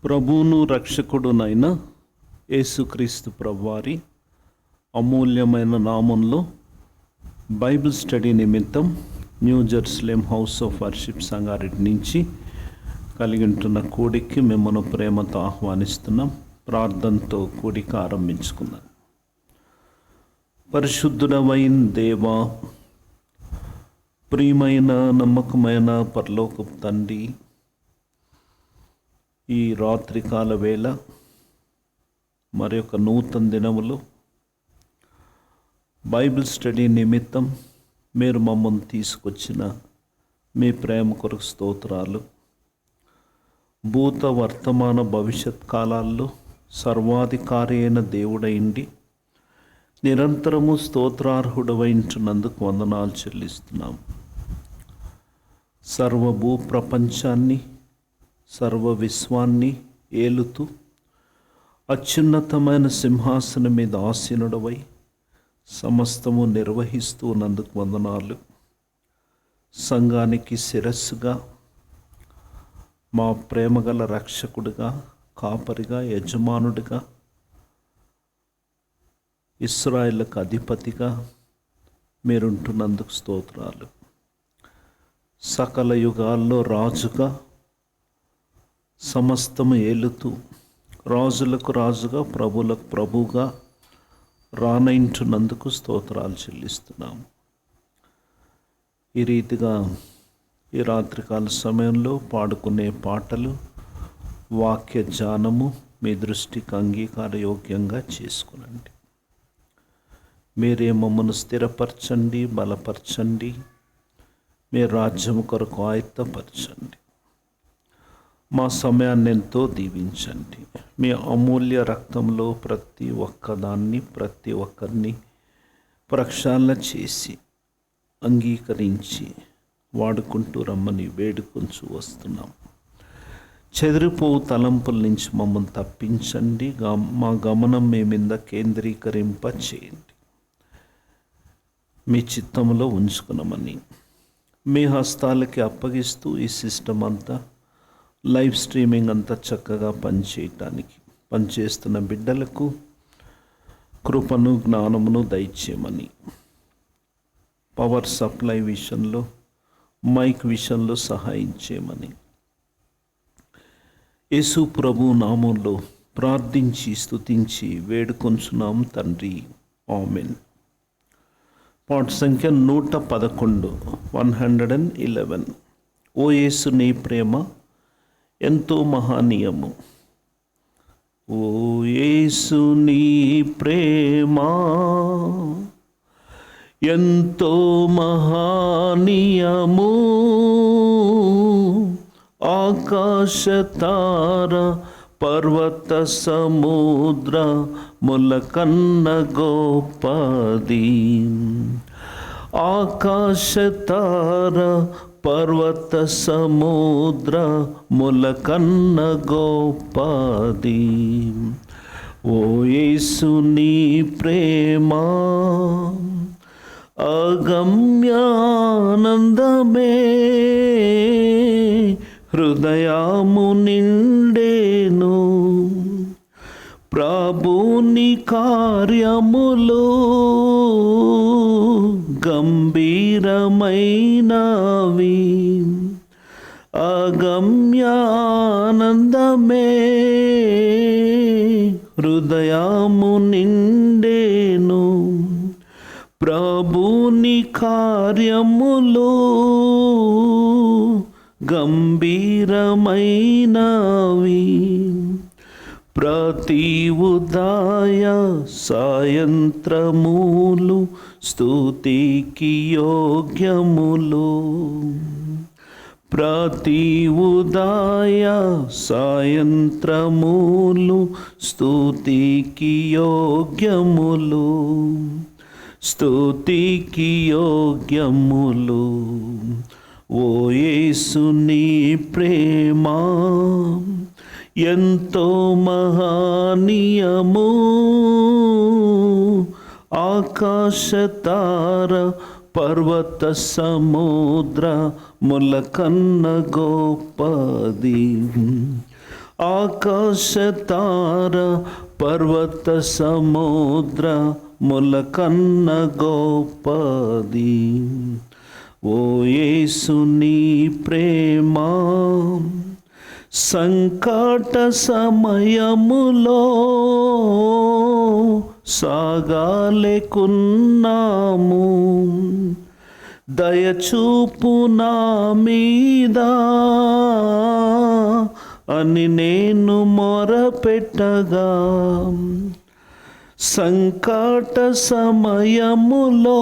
ప్రభువును రక్షకుడునైన యేసుక్రీస్తు ప్రభువారి అమూల్యమైన నామంలో బైబిల్ స్టడీ నిమిత్తం new Jerusalem house of worship Sangareddy నుంచి కలిగి ఉంటున్న కూడికి మిమ్మల్ని ప్రేమతో ఆహ్వానిస్తున్నాం. ప్రార్థనతో కూడిక ఆరంభించుకుందాం. పరిశుద్ధుడవైన దేవా, ప్రియమైన నమ్మకమైన పరలోకపు తండ్రి, ఈ రాత్రికాల వేళ మరి ఒక నూతన దినములో బైబిల్ స్టడీ నిమిత్తం మీరు మమ్మల్ని తీసుకొచ్చిన మీ ప్రేమ కొరకు స్తోత్రాలు. భూత వర్తమాన భవిష్యత్ కాలాల్లో సర్వాధికారి అయిన దేవుడైండి నిరంతరము స్తోత్రార్హుడవైంటున్నందుకు వందనాలు చెల్లిస్తున్నాం. సర్వభూ ప్రపంచాన్ని సర్వ విశ్వాన్ని ఏలుతూ అత్యున్నతమైన సింహాసనం మీద ఆసీనుడవై సమస్తము నిర్వహిస్తూ ఉన్నందుకు వందనాలు. సంఘానికి శిరస్సుగా, మా ప్రేమగల రక్షకుడిగా, కాపరిగా, యజమానుడిగా, ఇశ్రాయేలుకు అధిపతిగా మీరుంటున్నందుకు స్తోత్రాలు. సకల యుగాల్లో రాజుగా, సమస్తము ఏలుతూ రాజులకు రాజుగా, ప్రభులకు ప్రభుగా రానయించున్నందుకు స్తోత్రాలు చెల్లిస్తున్నాము. ఈ రీతిగా ఈ రాత్రికాల సమయంలో పాడుకునే పాటలు, వాక్య ధ్యానము మీ దృష్టికి అంగీకార యోగ్యంగా చేసుకునండి. మీరే మమ్మను స్థిరపరచండి, బలపరచండి, మీ రాజ్యం కొరకు ఆయత్తపరచండి. మా సమయాన్ని ఎంతో దీవించండి. మీ అమూల్య రక్తంలో ప్రతి ఒక్కదాన్ని, ప్రతి ఒక్కరిని ప్రక్షాళన చేసి అంగీకరించి వాడుకుంటూ రమ్మని వేడుకొంచు వస్తున్నాం. చెదిరిపోవు తలంపుల నుంచి మమ్మల్ని తప్పించండి. మా గమనం మీ మీద కేంద్రీకరింప చేయండి. మీ చిత్తంలో ఉంచుకున్నామని మీ హస్తాలకి అప్పగిస్తూ ఈ సిస్టమ్ అంతా, లైవ్ స్ట్రీమింగ్ అంతా చక్కగా పనిచేస్తున్న బిడ్డలకు కృపను, జ్ఞానమును దయచేయమని, పవర్ సప్లై విషయంలో, మైక్ విషయంలో సహాయం చేయమని యేసు ప్రభు నామంలో ప్రార్థించి స్తుతించి వేడుకొంచున్నాం తండ్రి, ఆమెన్. పాట సంఖ్య 111, 111. ఓ యేసు నీ ప్రేమ ఎంతో మహనీయము. ఓ యేసు నీ ప్రేమ ఎంతో మహనీయము. ఆకాశ తార పర్వత సముద్ర ములకన్న గోపది. ఆకాశ తార పర్వత సముద్ర ములకన్న గోపది. ఓ యేసు నీ ప్రేమ అగమ్యానందమే హృదయము నిండేను. ప్రభుని కార్యములు గంభీరమైనవి. అగమ్యానందమే హృదయము నిండేను. ప్రభుని కార్యములు గంభీరమైనవి. ప్రతి ఉదయ సాయంత్రములు స్తుతికి యోగ్యములు. ప్రతి ఉదయ సాయంత్రములు స్తుతికి యోగ్యములు. స్తుతికి యోగ్యములు. ఓ యేసు నీ ప్రేమ ఎంతో మహనీయము. ఆకాశ తార పర్వత సముద్ర ములకన్న గోపది ఆకాశ తార పర్వత సముద్ర ముల కన్న గొప్పది. ఓ యేసు నీ ప్రేమ సంకట సమయములో సాగాలేకున్నాము. దయచూపు నా మీద అని నేను మొరపెట్టగా, సంకట సమయములో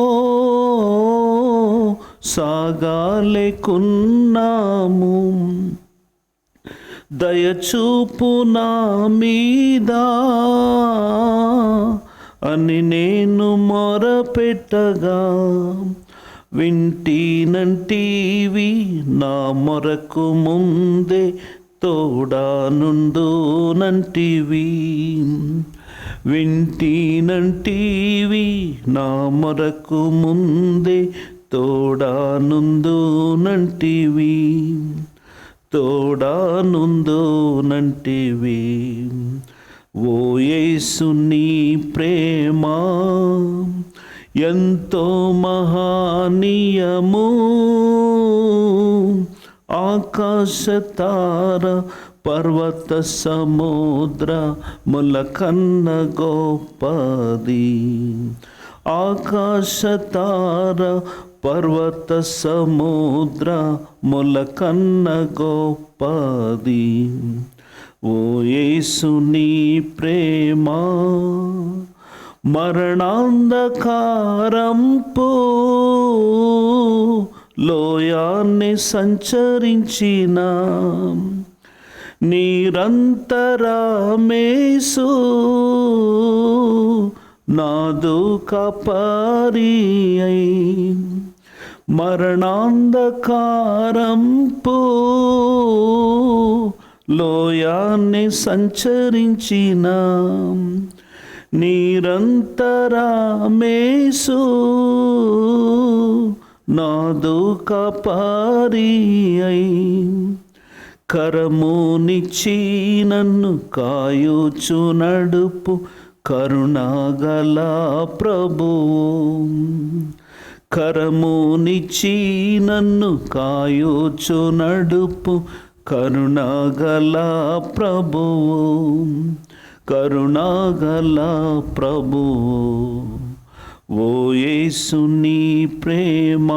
సాగాలేకున్నాము. దయచూపు నా మీద అని నేను మొరపెట్టగా, వింటినంటివి నా మొరకు ముందే తోడానుండునంటివి. వింటినంటివి నా మొరకు ముందే తోడానుండునంటివి. తోడానుండునంటివి. ఓ యేసు నీ ప్రేమ ఎంతో మహనీయము. ఆకాశ తార పర్వత సముద్ర ముల కన్న గొప్పది. ఆకాశ తార పర్వత సముద్ర ముల కన్న గొప్పది. ఓ యేసు నీ ప్రేమ మరణాంధకారంపు లోయాన్ని సంచరించిన నిరంతరమేసు నాదు కాపరి అయి. మరణాంధకారంపు లోయాన్ని సంచరించిన నిరంతరమేసు నాదు కాపరి అయి. కరమునిచ్చి నన్ను కాయుచు నడుపు కరుణాగల ప్రభువు. కరమునిచ్చి నన్ను కాయుచు నడుపు కరుణాగల ప్రభువు. కరుణాగల ప్రభువు. ఓ యేసు నీ ప్రేమ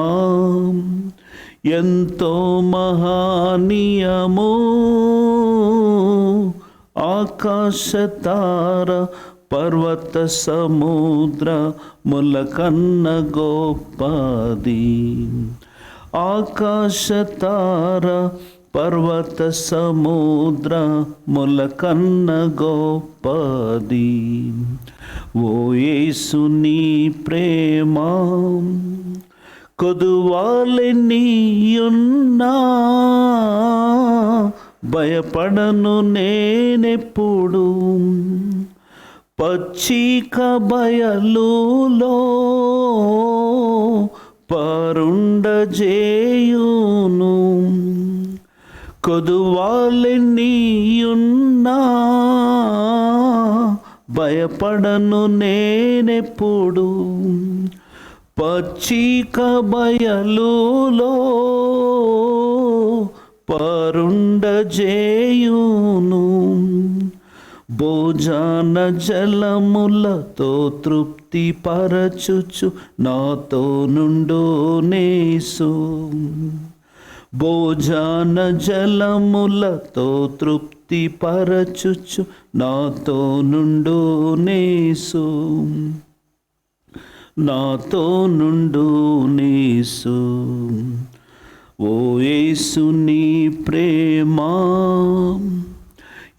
ఎంతో మహనీయము. ఆకాశ తార పర్వత సముద్ర ముల కన్న గొప్పది. ఆకాశ తార పర్వత సముద్ర ముల కన్న గొప్పది. ఓ యేసు నీ ప్రేమ కొదువాలెన్నియున్నా భయపడను నేనెప్పుడు. పచ్చిక బయలులో పరుండజేయును. కొదువాలెన్నియున్నా భయపడను నేనెప్పుడు. పచ్చిక బయలులో పరుండజేయును. భోజన జలములతో తృప్తి పరచుచు నాతో నుండు నేసు. భోజన జలములతో తృప్తి పరచుచు నాతో నుండు నేసు. నాతో నుండు నేసు. ఓ యేసు నీ ప్రేమ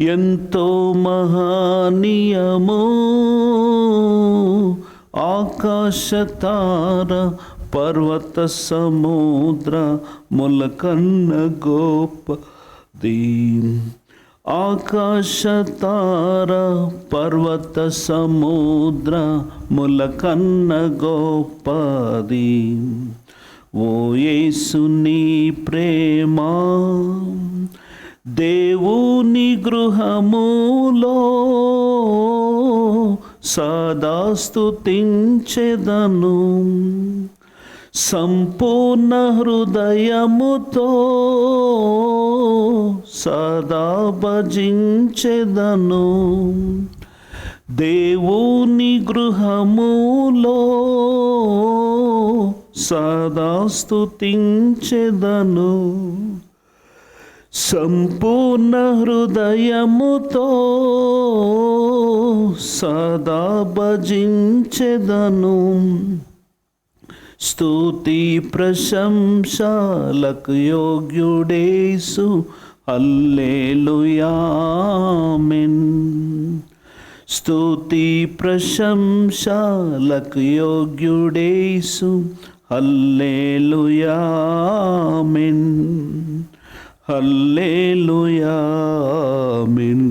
ఎంతో మహనీయము. ఆకాశ తార పర్వత సముద్ర ముల కన్న గొప్పది. ఆకాశ తార పర్వత సముద్ర ముల కన్న గొప్పది. ఓ యేసు నీ ప్రేమ దేవుని గృహములో సదా స్తుతించెదను, సంపూర్ణ హృదయముతో సదా భజించెదను. దేవుని గృహములో సదా స్తుతించెదను, సంపూర్ణ హృదయముతో సదా భజించెదను. స్తుతి ప్రశంసలకు యోగ్యుడేసు, హల్లెలూయా ఆమేన్. స్తుతి ప్రశంసలకు యోగ్యుడేసు, హల్లెలూయా ఆమేన్, హల్లెలూయా ఆమేన్.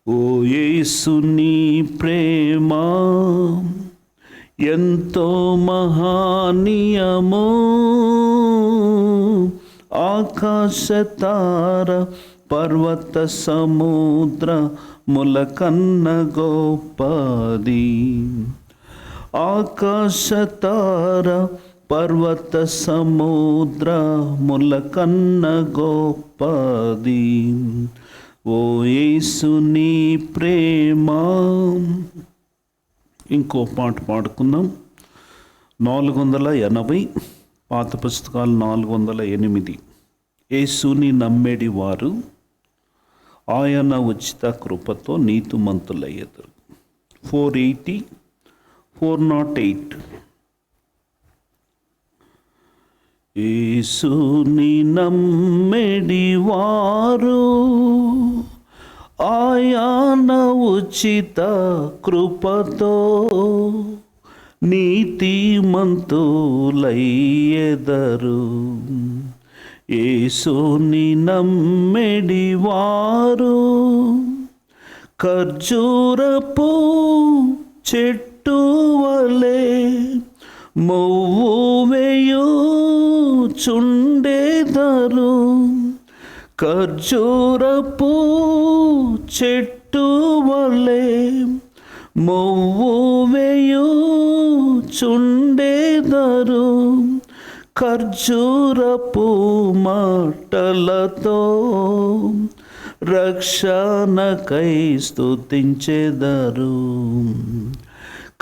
ఓ యేసు నీ ప్రేమ ఎంతో మహానీయమో, ఆకాశతార పర్వత సముద్రముల కన్న గొప్పది. ఆకాశతార పర్వత సముద్రముల కన్న గొప్పది. ఓ యేసు నీ ప్రేమ. ఇంకో పాట పాడుకుందాం. 480, పాత పుస్తకాలు 408. యేసుని నమ్మేడి వారు ఆయన ఉచిత కృపతో నీతిమంతులయ్యెదరు. 480, 408. యేసుని నమ్మేడి వారు ఆయన ఉచిత కృపతో నీతిమంతులయ్యెదరు. యేసుని నమ్మెడి వారు ఖర్జూరపు చెట్టు వలె మొవ్వు వేయుచుండెదరు. ఖర్జూరపు చెట్టు వలె మొవ్వు వేయుచుండెదరు. ఖర్జూరపు మాటలతో రక్షణకై స్తుతించెదరు.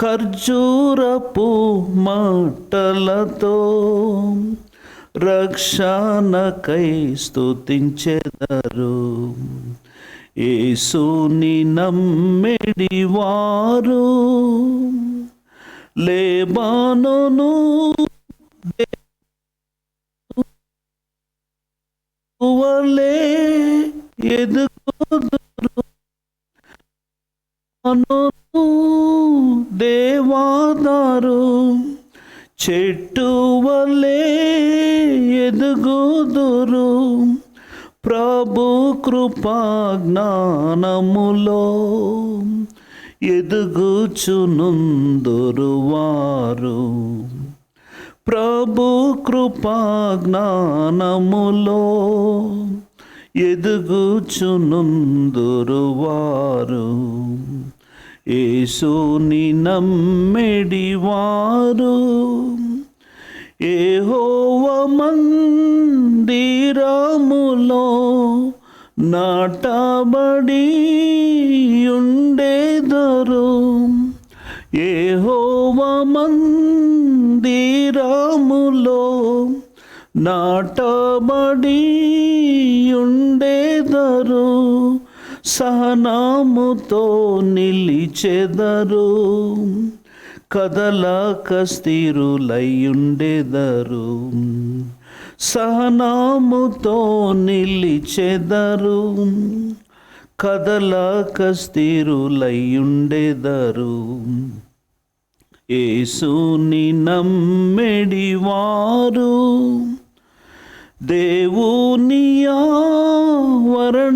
ఖర్జూరపు మాటలతో రక్షణకై స్తుతించెదరు. యేసుని నమ్మెడి వారు లెబానోను వలె ఎదుగుదురు. దేవాదారు చెట్టు వలె ఎదుగుదురు. ప్రభు కృపా జ్ఞానములో ఎదుగుచునుందురు వారు. ప్రభు కృపా జ్ఞానములో ఎదుగుచునుందురు వారు. యేసుని నమ్మెడి వారు యెహోవా మందిరములో నాటబడి ఉండెదరు. యెహోవా మందిరములో నాటబడి ఉండెదరు. సహనముతో నిలిచెదరు. కదలక స్థిరులయ్యుండెదరు. సహనముతో నిలిచెదరు. కదలక స్థిరులయ్యుండెదరు. యేసుని నమ్మెడి వారు దేవుని ఆవరణములో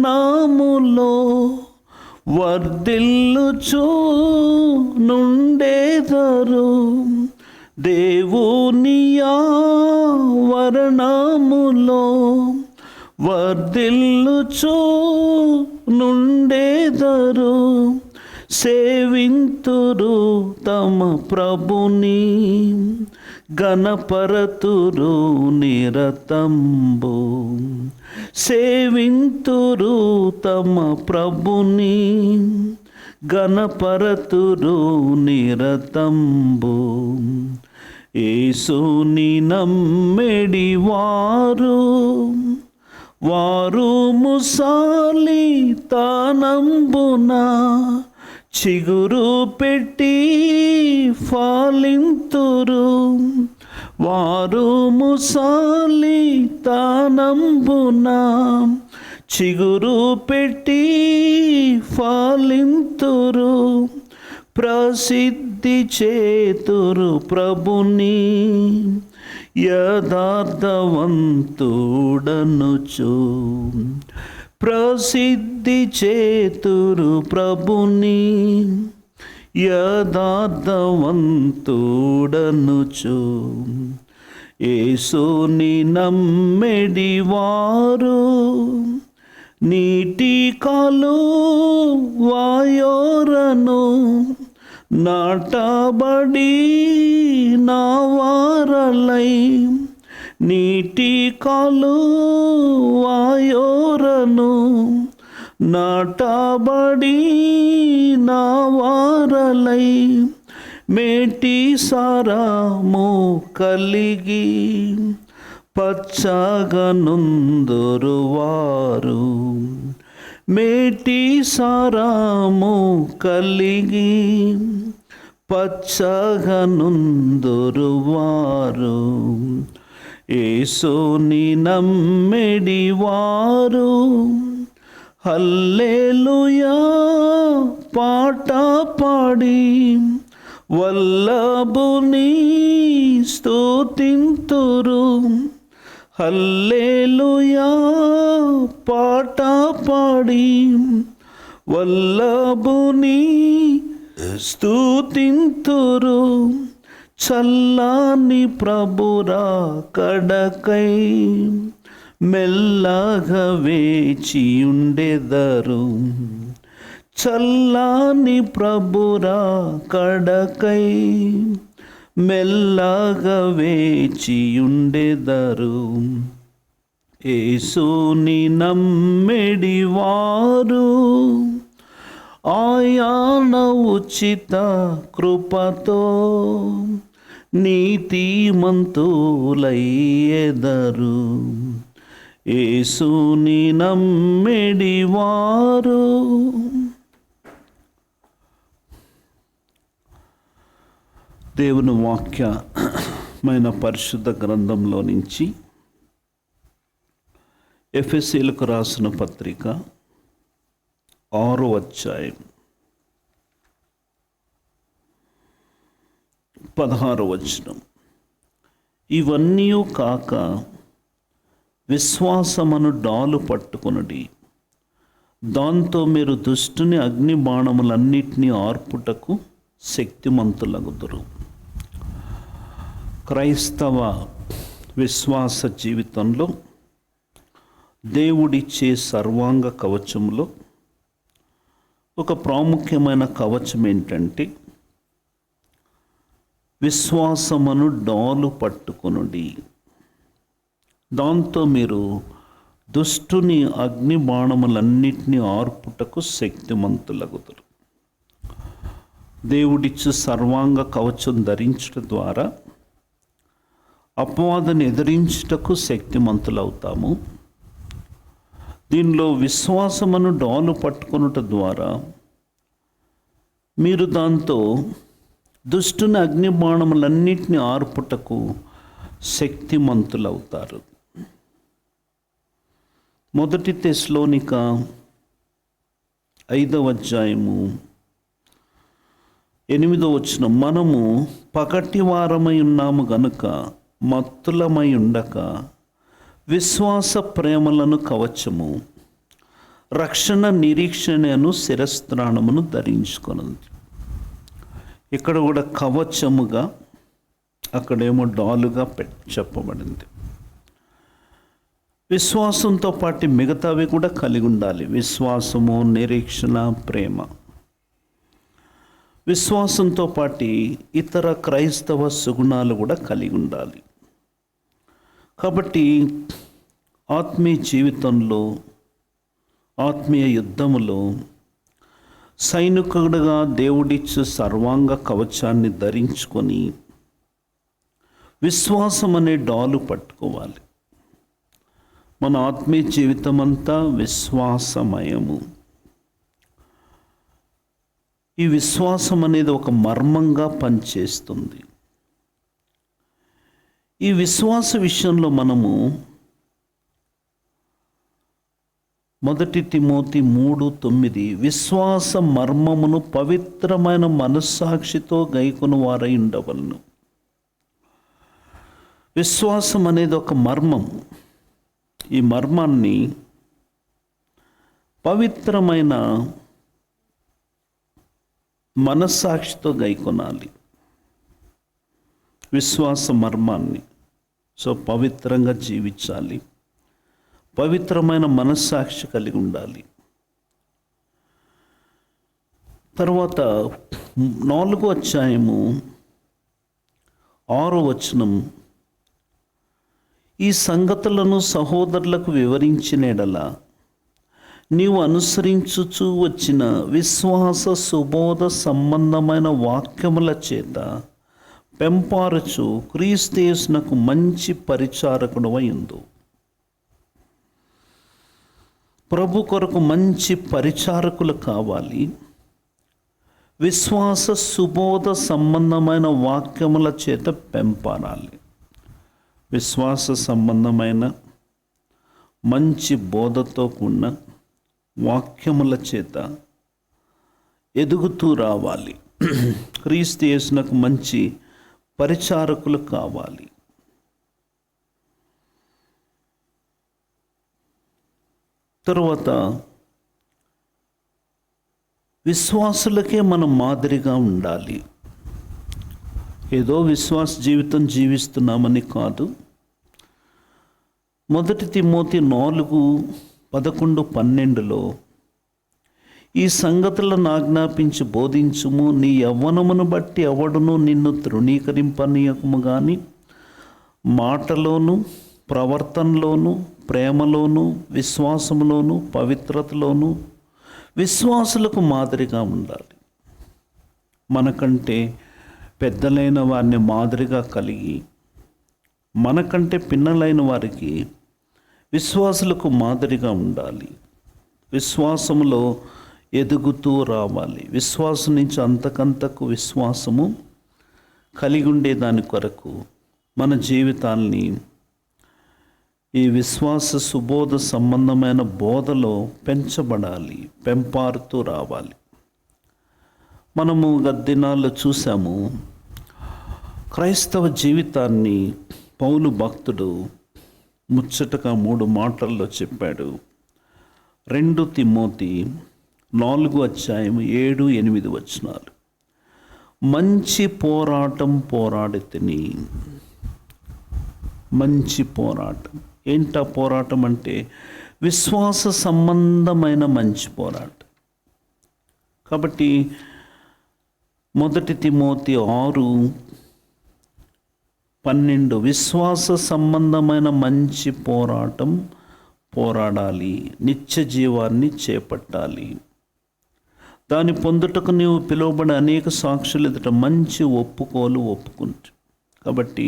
వర్ధిల్లుచునుండెదరు. దేవుని ఆవరణములో వర్ధిల్లుచు నుండేదరు, సేవింతురు తమ ప్రభుని, గణపరతురు నిరతంబు. సేవింతురు తమ ప్రభుని, గణపరతురు నిరతంబు. యేసుని నమ్మెడి వారు ముసాలి తానంబున చిగురు పెట్టి ఫలింతురు. వారు ముసాలి తానంబున చిగురు పెట్టి ఫలింతురు. ప్రసిద్ధి చేతురు ప్రభుని, యథార్థవంతుడనుచు. ప్రసిద్ధి చేతురు ప్రభుని, యథార్థవంతుడనుచు. యేసుని నమ్మెడి వారు నీటి కాలువయోరను నాటబడి నావారలై, నీటి కాలువయోరను నాటబడి నావారలై, మేటి సారము కలిగి పచ్చగనుందురు వారు. మేటి సారము కలిగి పచ్చగనుందురు వారు. యేసుని నమ్మెడి వారు హల్లెలూయా పాట పాడి వల్లభుని స్తుతింతురు. హల్లెలూయా పాట పాడి వల్లభుని స్తుతింతురు. చల్లని ప్రభురా కడకై మెల్లగా వేచియుండెదరు. చల్లని ప్రభురా కడకై మెల్లగా వేచియుండెదరు. యేసుని నమ్మెడి వారు ఆయన ఉచిత కృపతో నీతిమంతులయ్యెదరు. యేసుని నమ్మెడి వారు. దేవుని వాక్యమైన పరిశుద్ధ గ్రంథంలో నుంచి ఎఫెసీయులకు రాసిన పత్రిక 6వ అధ్యాయం 16వ వచనం. ఇవన్నీ కాక విశ్వాసమును డాలు పట్టుకొనుడి, దాంతో మీరు దుష్టుని అగ్ని బాణములన్నిటినీ ఆర్పుటకు శక్తిమంతులగుదురు. క్రైస్తవ విశ్వాస జీవితంలో దేవుడిచ్చే సర్వాంగ కవచంలో ఒక ప్రాముఖ్యమైన కవచం ఏంటంటే విశ్వాసమును డాలు పట్టుకొనుడి, దాంతో మీరు దుష్టుని అగ్ని బాణములన్నిటినీ ఆర్పుటకు శక్తిమంతులగుదురు. దేవుడిచ్చు సర్వాంగ కవచం ధరించడం ద్వారా అపవాదుని ఎదిరించుటకు శక్తిమంతులవుతాము. దీనిలో విశ్వాసమును డాలు పట్టుకొనుట ద్వారా మీరు దాంతో దుష్టుని అగ్ని బాణములన్నిటిని ఆర్పుటకు శక్తిమంతులవుతారు. 1 తెస్సలోనిక 5వ అధ్యాయము 8వ వచనం. మనము పగటి వారమై ఉన్నాము గనుక మత్తులమై ఉండక విశ్వాస ప్రేమలను కవచము, రక్షణ నిరీక్షణను శిరస్త్రాణమును ధరించుకొనుంది. ఇక్కడ కూడా కవచముగా, అక్కడేమో డాలుగా చెప్పబడింది. విశ్వాసంతో పాటు మిగతావి కూడా కలిగి ఉండాలి. విశ్వాసము, నిరీక్షణ, ప్రేమ. విశ్వాసంతో పాటు ఇతర క్రైస్తవ సుగుణాలు కూడా కలిగి ఉండాలి. కాబట్టి ఆత్మీయ జీవితంలో, ఆత్మీయ యుద్ధములో సైనికుడుగా దేవుడిచ్చు సర్వాంగ కవచాన్ని ధరించుకొని విశ్వాసం అనే డాలు పట్టుకోవాలి. మన ఆత్మీయ జీవితం అంతా విశ్వాసమయము. ఈ విశ్వాసం అనేది ఒక మర్మంగా పనిచేస్తుంది. ఈ విశ్వాస విషయంలో మనము 1 తిమోతి 3:9 విశ్వాస మర్మమును పవిత్రమైన మనస్సాక్షితో గైకొను వారై ఉండవలను. విశ్వాసం అనేది ఒక మర్మం. ఈ మర్మాన్ని పవిత్రమైన మనస్సాక్షితో గైకొనాలి. విశ్వాస మర్మాన్ని పవిత్రంగా జీవించాలి. పవిత్రమైన మనస్సాక్షి కలిగి ఉండాలి. తర్వాత 4వ అధ్యాయము 6వ వచనం, ఈ సంగతులను సహోదరులకు వివరించిన ఎడల నీవు అనుసరించుచూ వచ్చిన విశ్వాస సుబోధ సంబంధమైన వాక్యముల చేత పెంపారుచు క్రీస్తు యేసునకు మంచి పరిచారకుడవై ఉండు. ప్రభు కొరకు మంచి పరిచారకులు కావాలి. విశ్వాస సుబోధ సంబంధమైన వాక్యముల చేత పెంపారాలి. విశ్వాస సంబంధమైన మంచి బోధతో కూడిన వాక్యముల చేత ఎదుగుతూ రావాలి. క్రీస్తు యేసునకు మంచి పరిచారకులు కావాలి. తరువాత విశ్వాసులకే మనం మాదిరిగా ఉండాలి. ఏదో విశ్వాస జీవితం జీవిస్తున్నామని కాదు. 1 తిమోతి 4:11-12 ఈ సంగతులను ఆజ్ఞాపించి బోధించుము. నీ యవ్వనమును బట్టి ఎవడును నిన్ను తృణీకరింపనీయకము గాని మాటలోను, ప్రవర్తనలోను, ప్రేమలోను, విశ్వాసంలోను, పవిత్రతలోను విశ్వాసులకు మాదిరిగా ఉండాలి. మనకంటే పెద్దలైన వారిని మాదిరిగా కలిగి, మనకంటే పిన్నలైన వారికి విశ్వాసులకు మాదిరిగా ఉండాలి. విశ్వాసములో ఎదుగుతూ రావాలి. విశ్వాసం నుంచి అంతకంతకు విశ్వాసము కలిగి ఉండే దాని కొరకు మన జీవితాల్ని ఈ విశ్వాస సుబోధ సంబంధమైన బోధలో పెంచబడాలి, పెంపారుతూ రావాలి. మనము గద్దినాల్లో చూసాము, క్రైస్తవ జీవితాన్ని పౌలు భక్తుడు ముచ్చటగా 3 మాటల్లో చెప్పాడు. 2 తిమోతి 4:7-8 వచనాలు. మంచి పోరాటం పోరాడితిని. మంచి పోరాటం. ఏంటా పోరాటం అంటే విశ్వాస సంబంధమైన మంచి పోరాటం. కాబట్టి 1 తిమోతి 6:12 విశ్వాస సంబంధమైన మంచి పోరాటం పోరాడాలి. నిత్య జీవాన్ని చేపట్టాలి. దాన్ని పొందుటకు నీవు పిలువబడి అనేక సాక్షులు ఎదుట మంచి ఒప్పుకోలు ఒప్పుకుంటు. కాబట్టి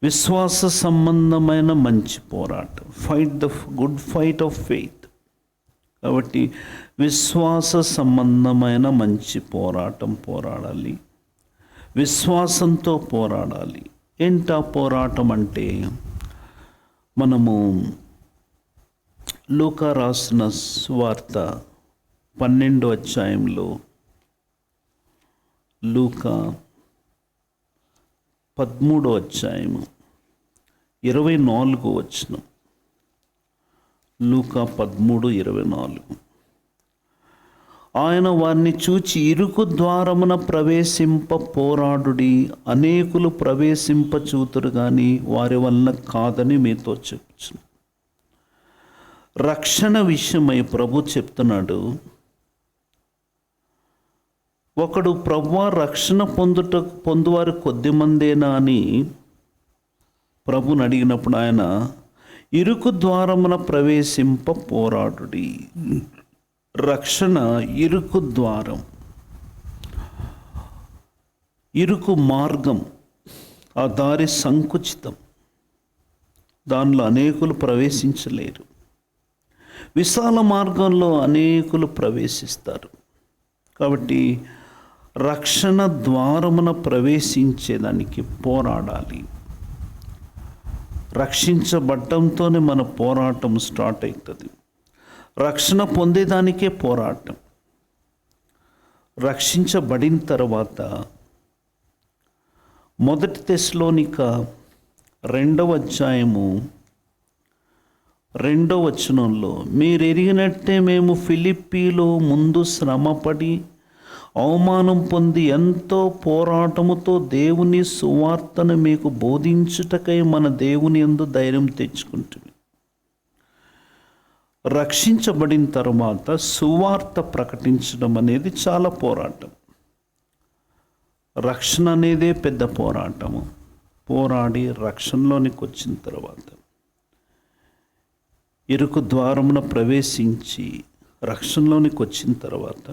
విశ్వాస సంబంధమైన మంచి పోరాటం, fight the good fight of faith. కాబట్టి విశ్వాస సంబంధమైన మంచి పోరాటం పోరాడాలి. విశ్వాసంతో పోరాడాలి. ఏంటా పోరాటం అంటే, మనము లూకా రాసిన సువార్త 12వ అధ్యాయంలో, లూకా 13వ అధ్యాయము 24వ వచనం. లూకా 13:24 ఆయన వారిని చూచి ఇరుకు ద్వారమున ప్రవేశింప పోరాడుడి, అనేకులు ప్రవేశింప చూతురు కానీ వారి వలన కాదని మీతో చెప్పుచున్నాను. రక్షణ విషయమై ప్రభు చెప్తున్నాడు. ఒకడు ప్రభువా రక్షణ పొందువారు కొద్దిమందేనా అని ప్రభుని అడిగినప్పుడు ఆయన ఇరుకు ద్వారమున ప్రవేశింప పోరాడుడి. రక్షణ ఇరుకు ద్వారం, ఇరుకు మార్గం, ఆ దారి సంకుచితం, దానిలో అనేకులు ప్రవేశించలేరు. విశాల మార్గంలో అనేకులు ప్రవేశిస్తారు. కాబట్టి రక్షణ ద్వారమున ప్రవేశించేదానికి పోరాడాలి. రక్షించబడ్డంతోనే మన పోరాటం స్టార్ట్ అవుతుంది. రక్షణ పొందేదానికే పోరాటం. రక్షించబడిన తర్వాత 1 తెస్సలోనిక 2వ అధ్యాయము 2వ వచనంలో, మీరు ఎరిగినట్టే మేము ఫిలిప్పీలో ముందు శ్రమపడి అవమానం పొంది ఎంతో పోరాటముతో దేవుని సువార్తను మీకు బోధించుటకై మన దేవుని యందు ధైర్యం తెచ్చుకుంటుంది. రక్షించబడిన తర్వాత సువార్త ప్రకటించడం అనేది చాలా పోరాటం. రక్షణ అనేదే పెద్ద పోరాటము. పోరాడి రక్షణలోనికి వచ్చిన తర్వాత ఇరుకు ద్వారమున ప్రవేశించి రక్షణలోనికి వచ్చిన తర్వాత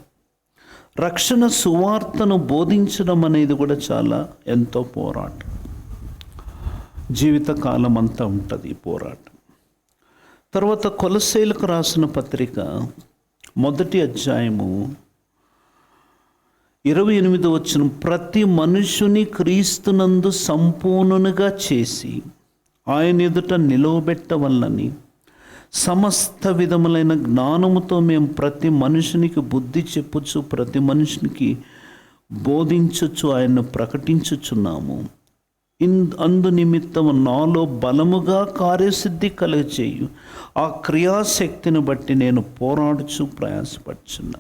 రక్షణ సువార్తను బోధించడం అనేది కూడా చాలా ఎంతో పోరాటం. జీవితకాలం అంతా ఉంటుంది ఈ పోరాటం. తర్వాత కొలస్సీలకు రాసిన పత్రిక 1వ అధ్యాయము 28వ వచనం, ప్రతి మనుష్యుని క్రీస్తునందు సంపూర్ణునిగా చేసి ఆయన ఎదుట నిలవబెట్టవలనని సమస్త విధములైన జ్ఞానముతో మేము ప్రతి మనుషునికి బుద్ధి చెప్పుచు ప్రతి మనుషునికి బోధించుచు ఆయన్ను ప్రకటించుచున్నాము. అందు నిమిత్తం నాలో బలముగా కార్యసిద్ధి కలుగచేయు ఆ క్రియాశక్తిని బట్టి నేను పోరాడుచు ప్రయాసపడుచున్నా.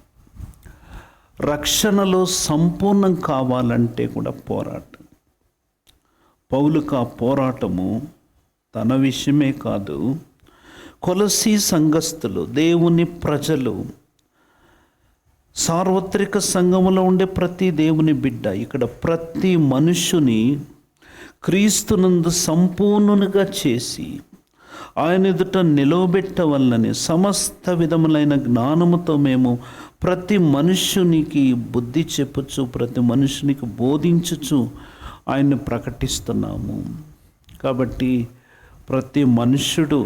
రక్షణలో సంపూర్ణం కావాలంటే కూడా పోరాటం. పౌలుకు ఆ పోరాటము తన విషయమే కాదు, కొలసీ సంఘస్థులు, దేవుని ప్రజలు, సార్వత్రిక సంఘములో ఉండే ప్రతి దేవుని బిడ్డ, ఇక్కడ ప్రతి మనుష్యుని క్రీస్తునందు సంపూర్ణునిగా చేసి ఆయన ఎదుట నిలవబెట్టవలనని సమస్త విధములైన జ్ఞానముతో మేము ప్రతి మనుష్యునికి బుద్ధి చెప్పుచు ప్రతి మనుష్యునికి బోధించుచు ఆయన్ని ప్రకటిస్తున్నాము. కాబట్టి ప్రతి మనుష్యుడు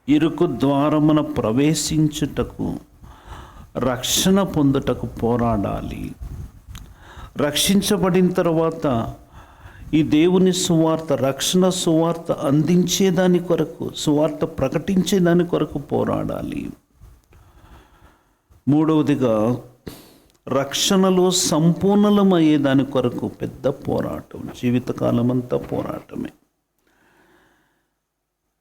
ఇరుకు ద్వారమున ప్రవేశించుటకు, రక్షణ పొందుటకు పోరాడాలి. రక్షించబడిన తర్వాత ఈ దేవుని సువార్త, రక్షణ సువార్త అందించేదాని కొరకు, సువార్త ప్రకటించేదాని కొరకు పోరాడాలి. 3వదిగా రక్షణలో సంపూర్ణమయ్యేదాని కొరకు పెద్ద పోరాటం. జీవితకాలం అంతా పోరాటమే.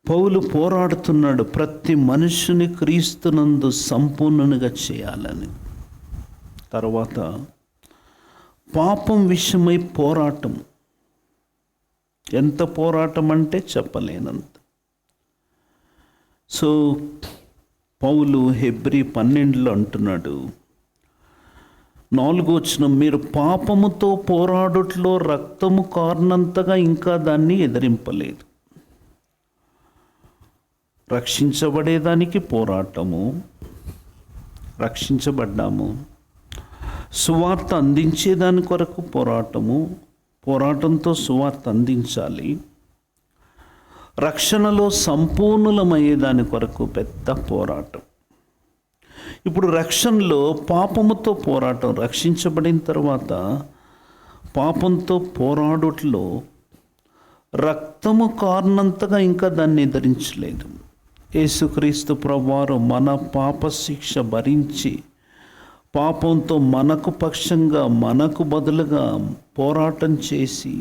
పౌలు పోరాడుతున్నాడు ప్రతి మనుషుని క్రీస్తునందు సంపూర్ణునిగా చేయాలని. తర్వాత పాపం విషయమై పోరాటం. ఎంత పోరాటం అంటే చెప్పలేనంత. సో పౌలు హెబ్రీ 12లో అంటున్నాడు, 4వ వచనం, మీరు పాపముతో పోరాడుట్లో రక్తము కారణంతగా ఇంకా దాన్ని ఎదిరింపలేదు. రక్షించబడేదానికి పోరాటము, రక్షించబడ్డాము. సువార్త అందించేదాని కొరకు పోరాటము, పోరాటంతో సువార్త అందించాలి. రక్షణలో సంపూర్ణమయ్యేదాని కొరకు పెద్ద పోరాటం. ఇప్పుడు రక్షణలో పాపముతో పోరాటం. రక్షించబడిన తర్వాత పాపంతో పోరాడుట్లో రక్తము కారణంతగా ఇంకా దాన్ని ఎదిరించలేదు. యేసుక్రీస్తు ప్రభువారు మన పాప శిక్ష భరించి పాపంతో మనకు పక్షంగా, మనకు బదులుగా పోరాటం చేసి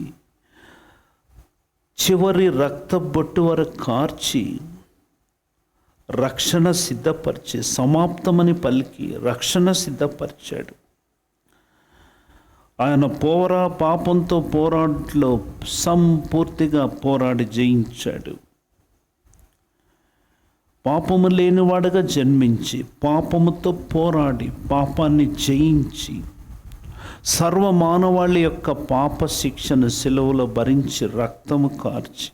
చివరి రక్త బొట్టు వరకు కార్చి రక్షణ సిద్ధపరిచి, సమాప్తమని పలికి రక్షణ సిద్ధపరిచాడు. ఆయన పాపంతో పోరాటంలో సంపూర్తిగా పోరాడి జయించాడు. పాపము లేనివాడుగా జన్మించి పాపముతో పోరాడి పాపాన్ని జయించి సర్వమానవాళి యొక్క పాప శిక్షను సిలువలో భరించి రక్తము కార్చి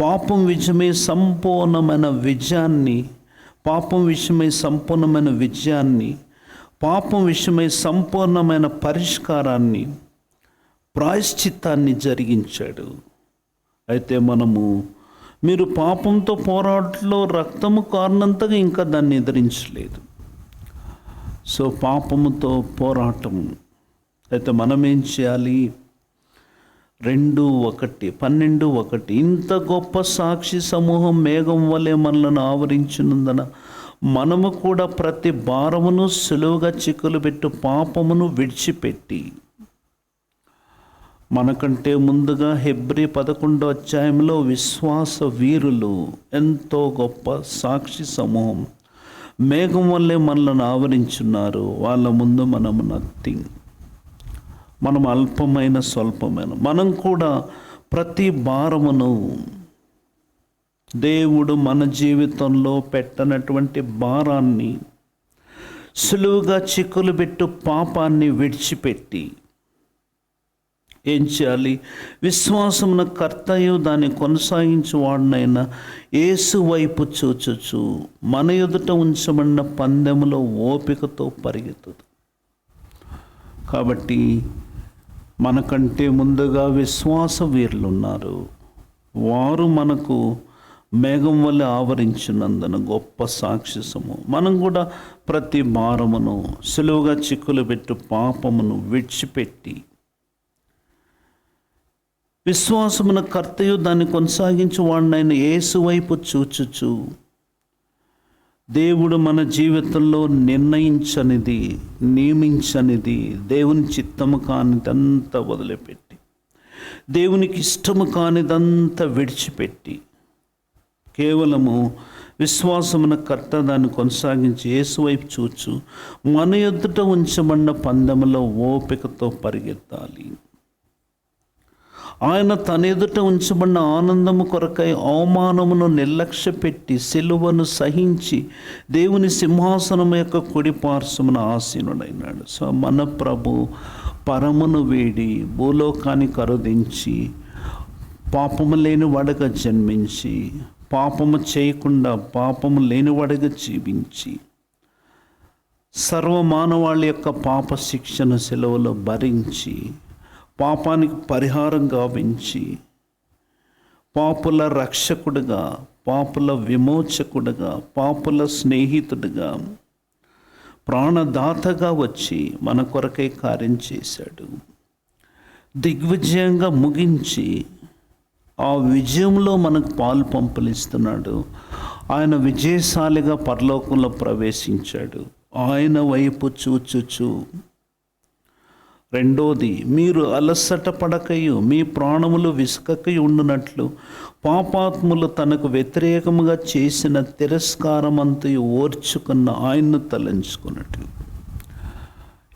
పాపం విషయమై సంపూర్ణమైన విజయాన్ని పాపం విషయమై సంపూర్ణమైన పరిష్కారాన్ని, ప్రాయశ్చిత్తాన్ని జరిగించాడు. అయితే మీరు పాపంతో పోరాటంలో రక్తము కారణంతగా ఇంకా దాన్ని ఎదిరించలేదు. సో పాపముతో పోరాటం. అయితే మనం ఏం చేయాలి? 2:12 ఇంత గొప్ప సాక్షి సమూహం మేఘం వలె మనలను ఆవరించినందున మనము కూడా ప్రతి భారమును సులువుగా చిక్కులు పెట్టు పాపమును విడిచిపెట్టి, మనకంటే ముందుగా హెబ్రీ 11వ అధ్యాయంలో విశ్వాస వీరులు, ఎంతో గొప్ప సాక్షి సమూహం మేఘం వల్లే మనలను ఆవరించున్నారు. వాళ్ళ ముందు మనము నథింగ్, మనం అల్పమైన స్వల్పమైన. మనం కూడా ప్రతి భారమును, దేవుడు మన జీవితంలో పెట్టనటువంటి భారాన్ని, సులువుగా చిక్కులు పెట్టు పాపాన్ని విడిచిపెట్టి ఏం చేయాలి? విశ్వాసమున కర్తయు దాన్ని కొనసాగించువాడినైనా యేసు వైపు చూచుచు మన ఎదుట ఉంచబడిన పందెములో ఓపికతో పరిగెత్తుదు. కాబట్టి మనకంటే ముందుగా విశ్వాస వీరులు ఉన్నారు. వారు మనకు మేఘం వల్ల ఆవరించినందున గొప్ప సాక్షి సమూహం. మనం కూడా ప్రతి భారమును, సులువుగా చిక్కులు పెట్టు పాపమును విడిచిపెట్టి విశ్వాసమున కర్తయు దాన్ని కొనసాగించు వాడినైన యేసు వైపు చూచుచు, దేవుడు మన జీవితంలో నిర్ణయించనిది, నియమించనిది, దేవుని చిత్తము కానిదంతా వదిలిపెట్టి, దేవునికి ఇష్టము కానిదంతా విడిచిపెట్టి, కేవలము విశ్వాసమున కర్త దాన్ని కొనసాగించి యేసు వైపు చూచు మన ఎదుట ఉంచబడిన పందెములో ఓపికతో పరిగెత్తాలి. ఆయన తన ఎదుట ఉంచబడిన ఆనందము కొరకై అవమానమును నిర్లక్ష్య పెట్టి సిలువను సహించి దేవుని సింహాసనం యొక్క కుడి పార్శ్వమున ఆసీనుడైనాడు. సో మన ప్రభు పరమును వేడి భూలోకాన్ని కరుదించి పాపము లేనివాడుగా జన్మించి పాపము చేయకుండా పాపము లేనివాడుగా జీవించి సర్వమానవాళి యొక్క పాప శిక్షను సిలువలో భరించి పాపానికి పరిహారం గావించి పాపుల రక్షకుడుగా, పాపుల విమోచకుడుగా, పాపుల స్నేహితుడిగా, ప్రాణదాతగా వచ్చి మన కొరకై కార్యం చేశాడు. దిగ్విజయంగా ముగించి ఆ విజయంలో మనకు పాలు పంపులిస్తున్నాడు. ఆయన విజయశాలిగా పరలోకంలో ప్రవేశించాడు. ఆయన వైపు చూచుచు, రెండోది, మీరు అలసట పడకయు మీ ప్రాణములు విసుకకయు ఉండునట్లు పాపాత్ములు తనకు వ్యతిరేకముగా చేసిన తిరస్కారమంతయు ఓర్చుకున్న ఆయన్ను తలంచుకున్నట్లు.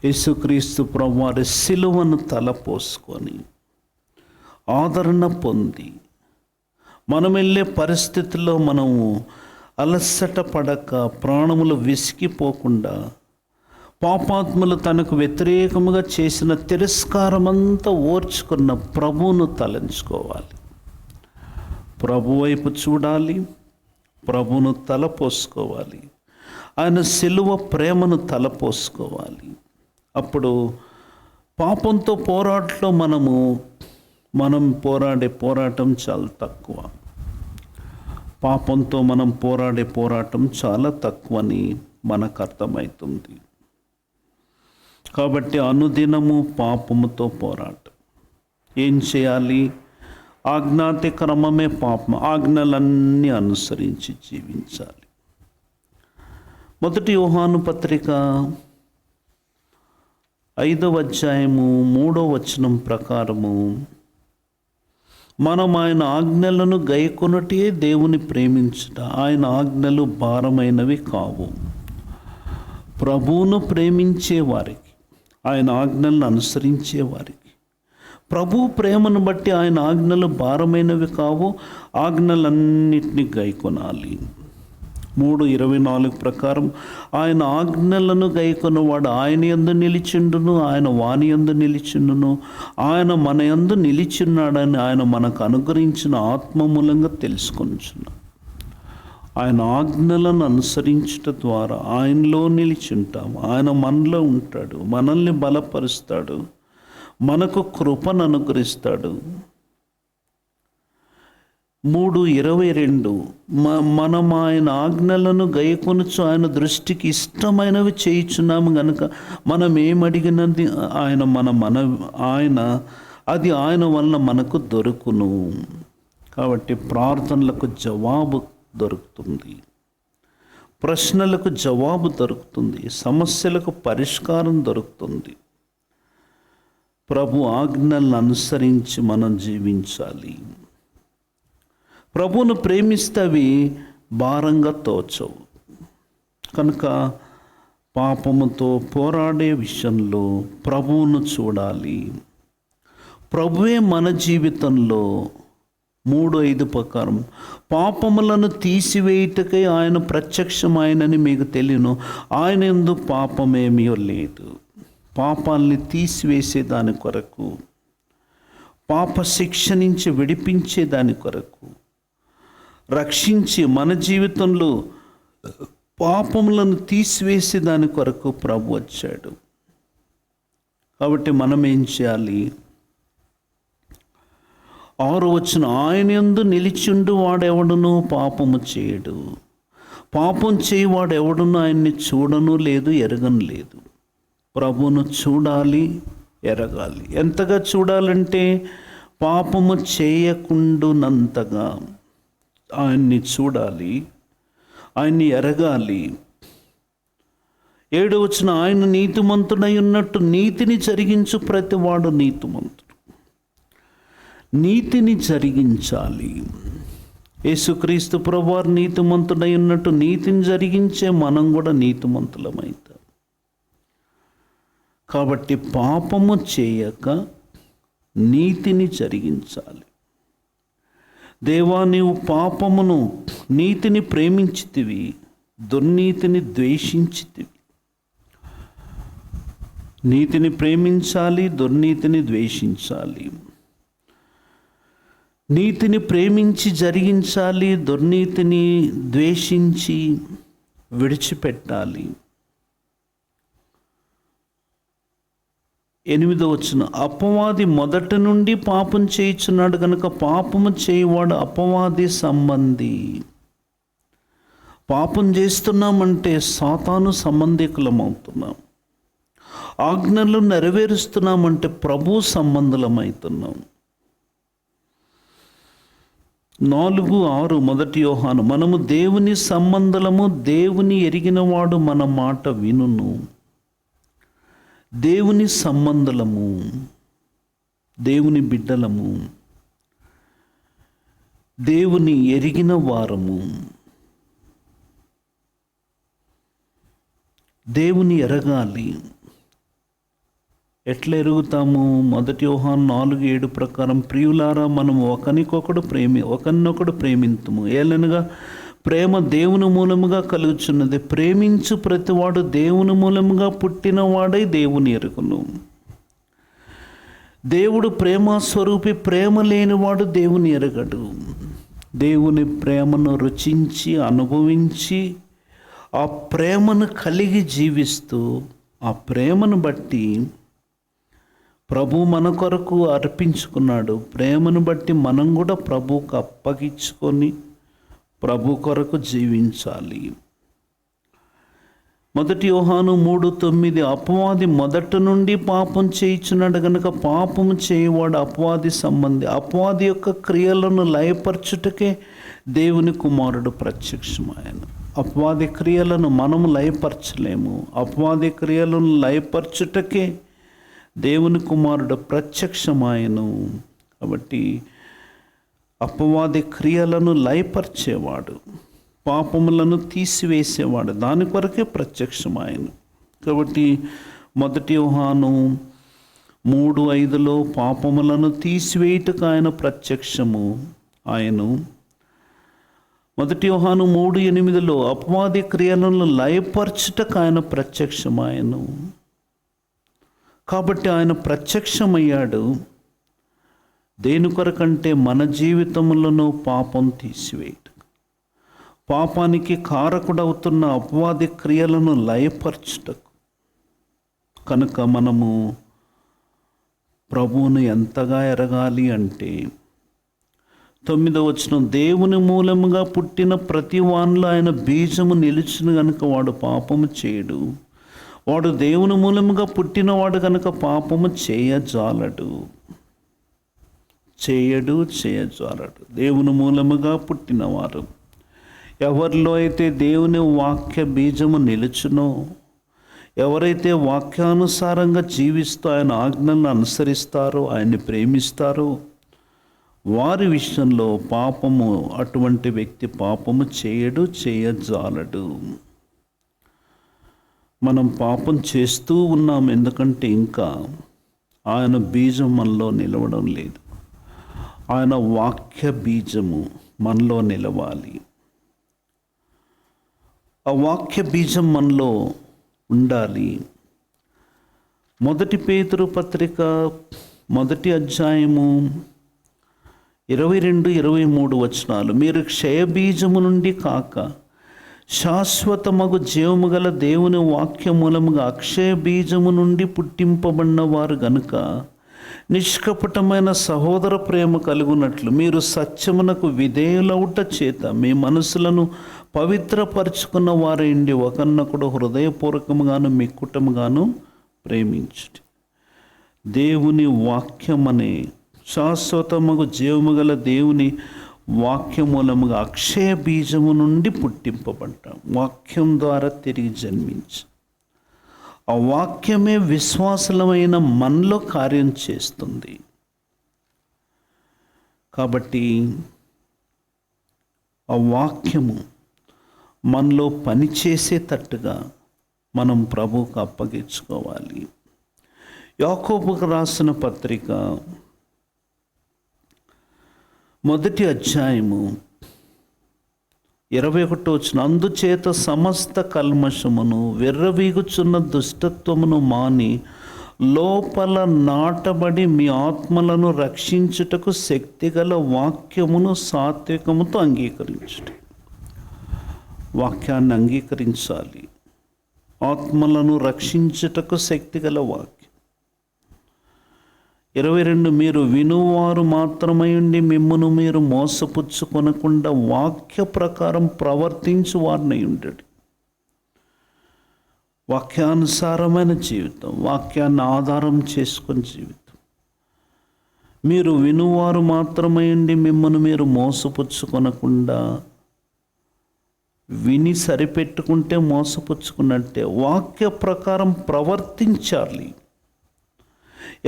యేసుక్రీస్తు ప్రభువారి సిలువను తలపోసుకొని ఆదరణ పొంది మనం వెళ్ళే పరిస్థితుల్లో మనము అలసట పడక ప్రాణములు విసిగిపోకుండా పాపాత్ములు తనకు వ్యతిరేకముగా చేసిన తిరస్కారమంతా ఓర్చుకున్న ప్రభువును తలంచుకోవాలి. ప్రభు వైపు చూడాలి, ప్రభువును తలపోసుకోవాలి, ఆయన సిలువ ప్రేమను తలపోసుకోవాలి. అప్పుడు పాపంతో పోరాటంలో మనం పోరాడే పోరాటం చాలా తక్కువ. పాపంతో మనం పోరాడే పోరాటం చాలా తక్కువని మనకు అర్థమవుతుంది. కాబట్టి అనుదినము పాపముతో పోరాటం. ఏం చేయాలి? ఆజ్ఞాతి క్రమమే పాపం. ఆజ్ఞలన్నీ అనుసరించి జీవించాలి. 1 యోహాను పత్రిక 5వ అధ్యాయము 3వ వచనం ప్రకారము మనం ఆయన ఆజ్ఞలను గైకొనుటే దేవుని ప్రేమించుట. ఆయన ఆజ్ఞలు భారమైనవి కావు. ప్రభువును ప్రేమించే వారికి, ఆయన ఆజ్ఞలను అనుసరించే వారికి, ప్రభు ప్రేమను బట్టి ఆయన ఆజ్ఞలు భారమైనవి కావు. ఆజ్ఞలన్నిటినీ గైకొనాలి. 3:24 ప్రకారం ఆయన ఆజ్ఞలను గైకొన్నవాడు ఆయన యందు నిలిచిండును, ఆయన వాని యందు నిలిచిండును. ఆయన మన యందు నిలిచున్నాడని ఆయన మనకు అనుగ్రహించిన ఆత్మ మూలంగా తెలుసుకొనుచున్నాం. ఆయన ఆజ్ఞలను అనుసరించుట ద్వారా ఆయనలో నిలిచుంటాం. ఆయన మనలో ఉంటాడు, మనల్ని బలపరుస్తాడు, మనకు కృపను అనుగ్రహిస్తాడు. 3:22 మనం ఆయన ఆజ్ఞలను గైకొనుచు ఆయన దృష్టికి ఇష్టమైనవి చేయుచున్నాము గనుక మనం ఏమడిగినది అది ఆయన వలన మనకు దొరుకును. కాబట్టి ప్రార్థనలకు జవాబు దొరుకుతుంది, ప్రశ్నలకు జవాబు దొరుకుతుంది, సమస్యలకు పరిష్కారం దొరుకుతుంది. ప్రభు ఆజ్ఞలను అనుసరించి మనం జీవించాలి. ప్రభువును ప్రేమిస్తే అవి భారంగా తోచవు. కనుక పాపముతో పోరాడే విషయంలో ప్రభువును చూడాలి. ప్రభువే మన జీవితంలో 3:5 ప్రకారం పాపములను తీసివేయుటకై ఆయన ప్రత్యక్షమైనని మీకు తెలియను. ఆయన యందు పాపమేమీ లేదు. పాపాలని తీసివేసే దాని కొరకు, పాప శిక్ష నుంచి విడిపించే దాని కొరకు, రక్షించి మన జీవితంలో పాపములను తీసివేసే దాని కొరకు ప్రభు వచ్చాడు. కాబట్టి మనం ఏం చేయాలి? 6వ వచనం, ఆయన యందు నిలిచిండు వాడెవడును పాపము చేయడు, పాపం చేయవాడు ఎవడును ఆయన్ని చూడను లేదు, ఎరగను లేదు. ప్రభువును చూడాలి, ఎరగాలి. ఎంతగా చూడాలంటే పాపము చేయకుండునంతగా ఆయన్ని చూడాలి, ఆయన్ని ఎరగాలి. 7వ వచనం, ఆయన నీతిమంతుడై ఉన్నట్టు నీతిని జరిగించు ప్రతివాడు నీతిమంతుడు. నీతిని జరిగించాలి. యేసుక్రీస్తు ప్రభువారు నీతిమంతుడై ఉన్నట్టు నీతిని జరిగించే మనం కూడా నీతిమంతులమైతాం. కాబట్టి పాపము చేయక నీతిని జరిగించాలి. దేవా, నీవు పాపమును నీతిని ప్రేమించితివి, దుర్నీతిని ద్వేషించితివి. నీతిని ప్రేమించాలి, దుర్నీతిని ద్వేషించాలి. నీతిని ప్రేమించి జరిగించాలి, దుర్నీతిని ద్వేషించి విడిచిపెట్టాలి. 8వ వచనం, అపవాది మొదటి నుండి పాపం చేయుచున్నాడు కనుక పాపము చేయువాడు అపవాది సంబంధి. పాపం చేస్తున్నామంటే సాతాను సంబంధికులం అవుతున్నాం. ఆజ్ఞలు నెరవేరుస్తున్నామంటే ప్రభు సంబంధులమవుతున్నాం. 4:6 మొదటి యోహాను, మనము దేవుని సంబంధులము, దేవుని ఎరిగినవాడు మన మాట వినును. దేవుని సంబంధులము, దేవుని బిడ్డలము, దేవుని ఎరిగిన వారము. దేవుని ఎరగాలి. ఎట్లా ఎరుగుతాము? 1 యోహాను 4:7 ప్రకారం, ప్రియులారా మనము ఒకరినొకడు ప్రేమింతుము. ఏలనగా ప్రేమ దేవుని మూలముగా కలుగుచున్నది. ప్రేమించు ప్రతివాడు దేవుని మూలముగా పుట్టినవాడై దేవుని ఎరుగును. దేవుడు ప్రేమ స్వరూపి. ప్రేమ లేనివాడు దేవుని ఎరగడు. దేవుని ప్రేమను రుచించి అనుభవించి ఆ ప్రేమను కలిగి జీవిస్తూ ఆ ప్రేమను బట్టి ప్రభు మన కొరకు అర్పించుకున్నాడు. ప్రేమను బట్టి మనం కూడా ప్రభువుకు అప్పగించుకొని ప్రభు కొరకు జీవించాలి. 1 యోహాను 3:9, అపవాది మొదటి నుండి పాపం చేయుచున్నాడు కనుక పాపము చేయవాడు అపవాది సంబంధి. అపవాది యొక్క క్రియలను లయపరచుటకే దేవుని కుమారుడు ప్రత్యక్షమాయను. అపవాది క్రియలను మనము లయపరచలేము. అపవాది క్రియలను లయపరచుటకే దేవుని కుమారుడు ప్రత్యక్షమాయను. కాబట్టి అపవాది క్రియలను లయపరిచేవాడు, పాపములను తీసివేసేవాడు. దాని కొరకే ప్రత్యక్షమాయను. కాబట్టి 1 యోహాను 3:5 పాపములను తీసివేయుటకు ఆయన ప్రత్యక్షము ఆయను. 1 యోహాను 3:8 అపవాది క్రియలను లయపరచుటకు ఆయన ప్రత్యక్షమాయను. కాబట్టి ఆయన ప్రత్యక్షమయ్యాడు దేని కొరకంటే మన జీవితములను పాపం తీసివేయటం, పాపానికి కారకుడవుతున్న అపవాది క్రియలను లయపరచుటకు. కనుక మనము ప్రభువును ఎంతగా ఎరగాలి అంటే 9వ వచనం, దేవుని మూలముగా పుట్టిన ప్రతి వానిలో ఆయన బీజము నిలిచిన గనుక వాడు పాపము చేయడు. వాడు దేవుని మూలముగా పుట్టినవాడు కనుక పాపము చేయజాలడు. దేవుని మూలముగా పుట్టినవారు ఎవరిలో అయితే దేవుని వాక్య బీజము నిలుచునో, ఎవరైతే వాక్యానుసారంగా జీవిస్తూ ఆయన ఆజ్ఞలను అనుసరిస్తారో, ఆయన్ని ప్రేమిస్తారో, వారి విషయంలో పాపము, అటువంటి వ్యక్తి పాపము చేయజాలడు. మనం పాపం చేస్తూ ఉన్నాం, ఎందుకంటే ఇంకా ఆయన బీజం మనలో నిలవడం లేదు. ఆయన వాక్య బీజము మనలో నిలవాలి. ఆ వాక్య బీజం మనలో ఉండాలి. 1 పేతురు పత్రిక 1వ అధ్యాయము 22-23 వచనాలు, మీరు క్షయబీజము నుండి కాక శాశ్వతమగు జీవము గల దేవుని వాక్య మూలముగా అక్షయ బీజము నుండి పుట్టింపబడిన వారు గనుక నిష్కపటమైన సహోదర ప్రేమ కలుగునట్లు మీరు సత్యమునకు విధేయులవుట చేత మీ మనసులను పవిత్రపరుచుకున్న వారైండి ఒకరినొకడు హృదయపూర్వకముగాను మిక్కుటముగాను ప్రేమించుట. దేవుని వాక్యమనే శాశ్వతమగు జీవము గల దేవుని వాక్యమూలముగా అక్షయ బీజము నుండి పుట్టింపబడ్డాం. వాక్యం ద్వారా తిరిగి జన్మించి ఆ వాక్యమే విశ్వాసలమైన మనలో కార్యం చేస్తుంది. కాబట్టి ఆ వాక్యము మనలో పనిచేసేటట్టుగా మనం ప్రభువుకు అప్పగించుకోవాలి. యాకోబుకు రాసిన పత్రిక 1వ అధ్యాయము 21వ వచనం, అందుచేత సమస్త కల్మషమును విర్రవీగుచున్న దుష్టత్వమును మాని లోపల నాటబడి మీ ఆత్మలను రక్షించుటకు శక్తిగల వాక్యమును సాత్వికముతో అంగీకరించుట. వాక్యాన్ని అంగీకరించాలి. ఆత్మలను రక్షించుటకు శక్తిగల వాక్యం. 22, మీరు వినువారు మాత్రమై ఉండి మిమ్మును మీరు మోసపుచ్చుకొనకుండా వాక్య ప్రకారం ప్రవర్తించు వారినై ఉండడు. వాక్యానుసారమైన జీవితం, వాక్యాన్ని ఆధారం చేసుకొని జీవితం. మీరు వినువారు మాత్రమై ఉండి మిమ్మును మీరు మోసపుచ్చుకొనకుండా, విని సరిపెట్టుకుంటే మోసపుచ్చుకున్నట్టే. వాక్య ప్రకారం ప్రవర్తించాలి.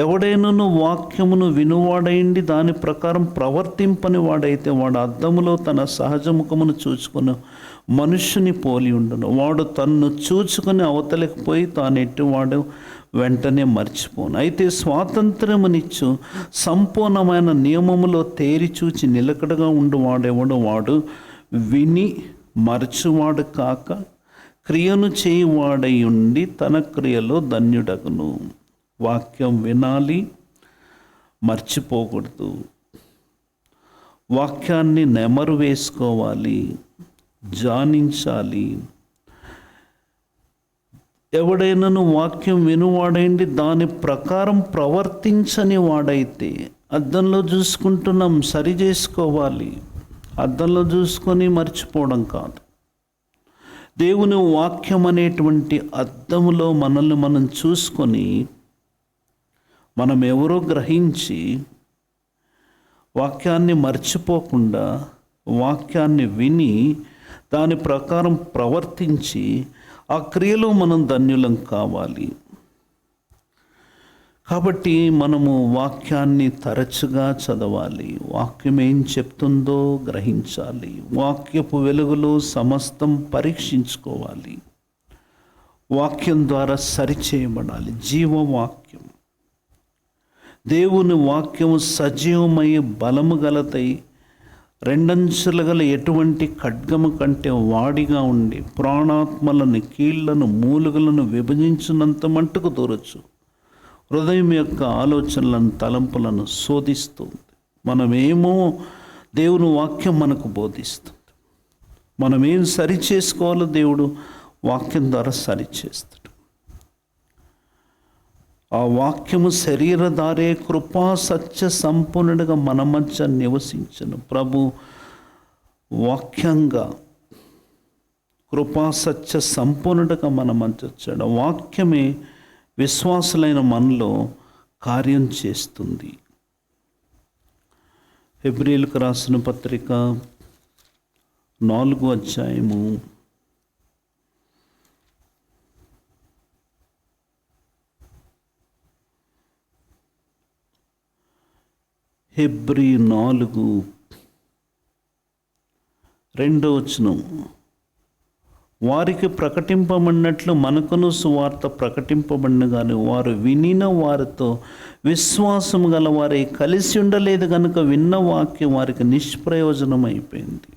ఎవడైనను వాక్యమును వినువాడైండి దాని ప్రకారం ప్రవర్తింపని వాడైతే వాడు అద్దములో తన సహజ ముఖమును చూచుకుని మనుష్యుని పోలి ఉండును. వాడు తన్ను చూచుకొని అవతలికి పోయి తాను ఎట్టివాడు వెంటనే మర్చిపోను. అయితే స్వాతంత్రమునిచ్చు సంపూర్ణమైన నియమములో తేరి చూచి నిలకడగా ఉండువాడెవడు వాడు విని మరచువాడు కాక క్రియను చేయువాడై ఉండి తన క్రియలో ధన్యుడగును. వాక్యం వినాలి, మర్చిపోకూడదు. వాక్యాన్ని నెమరు వేసుకోవాలి, ధ్యానించాలి. ఎవడైనాను వాక్యం వినువాడైండి దాని ప్రకారం ప్రవర్తించని వాడైతే, అద్దంలో చూసుకుంటున్నాం, సరి చేసుకోవాలి. అద్దంలో చూసుకొని మర్చిపోవడం కాదు. దేవుని వాక్యం అనేటువంటి అద్దములో మనల్ని మనం చూసుకొని మనం ఎవరో గ్రహించి వాక్యాన్ని మర్చిపోకుండా వాక్యాన్ని విని దాని ప్రకారం ప్రవర్తించి ఆ క్రియలో మనం ధన్యులం కావాలి. కాబట్టి మనము వాక్యాన్ని తరచుగా చదవాలి, వాక్యం ఏం చెప్తుందో గ్రహించాలి, వాక్యపు వెలుగులో సమస్తం పరీక్షించుకోవాలి, వాక్యం ద్వారా సరిచేయబడాలి. జీవవాక్యం, దేవుని వాక్యము సజీవమై బలము గలతై రెండంచుల గల ఎటువంటి ఖడ్గము కంటే వాడిగా ఉండి ప్రాణాత్మలను, కీళ్లను, మూలుగలను విభజించినంత మట్టుకు దూరచ్చు, హృదయం యొక్క ఆలోచనలను, తలంపులను శోధిస్తుంది. మనమేమో దేవుని వాక్యం మనకు బోధిస్తుంది. మనమేం సరి చేసుకోవాలో దేవుడు వాక్యం ద్వారా సరిచేస్తాడు. ఆ వాక్యము శరీరధారే కృపా సత్య సంపూర్ణుడిగా మన మధ్య నివసించను. ప్రభు వాక్యంగా కృపా సత్య సంపూర్ణుడిగా మన మధ్య వచ్చాడు. వాక్యమే విశ్వాసులైన మనలో కార్యం చేస్తుంది. హెబ్రీయులకు రాసిన పత్రిక 4వ అధ్యాయము 4:2 వారికి ప్రకటింపబడినట్లు మనకును సువార్త ప్రకటింపబడిన కానీ వారు వినిన వారితో విశ్వాసం గల వారే కలిసి ఉండలేదు కనుక విన్న వాక్యం వారికి నిష్ప్రయోజనం అయిపోయింది.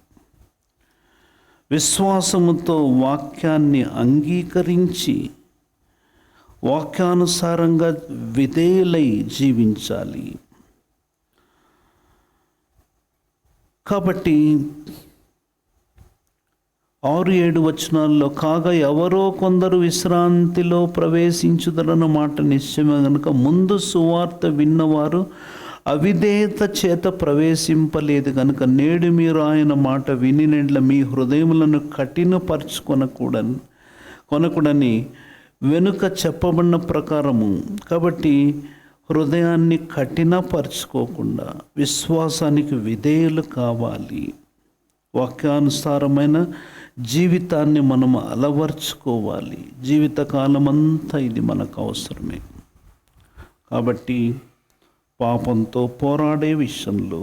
విశ్వాసముతో వాక్యాన్ని అంగీకరించి వాక్యానుసారంగా విధేయులై జీవించాలి. కాబట్టి 6-7 వచనాల్లో కాగా ఎవరో కొందరు విశ్రాంతిలో ప్రవేశించుదరన్న మాట నిశ్చయమే గనుక ముందు సువార్త విన్నవారు అవిధేయత చేత ప్రవేశింపలేదు కనుక నేడు మీరు ఆయన మాట వినినెడ్ల మీ హృదయములను కొనకూడని వెనుక చెప్పబడిన ప్రకారము. కాబట్టి హృదయాన్ని కఠినపరచుకోకుండా విశ్వాసానికి విధేయులు కావాలి. వాక్యానుసారమైన జీవితాన్ని మనం అలవర్చుకోవాలి. జీవితకాలమంతా ఇది మనకు అవసరమే. కాబట్టి పాపంతో పోరాడే విషయంలో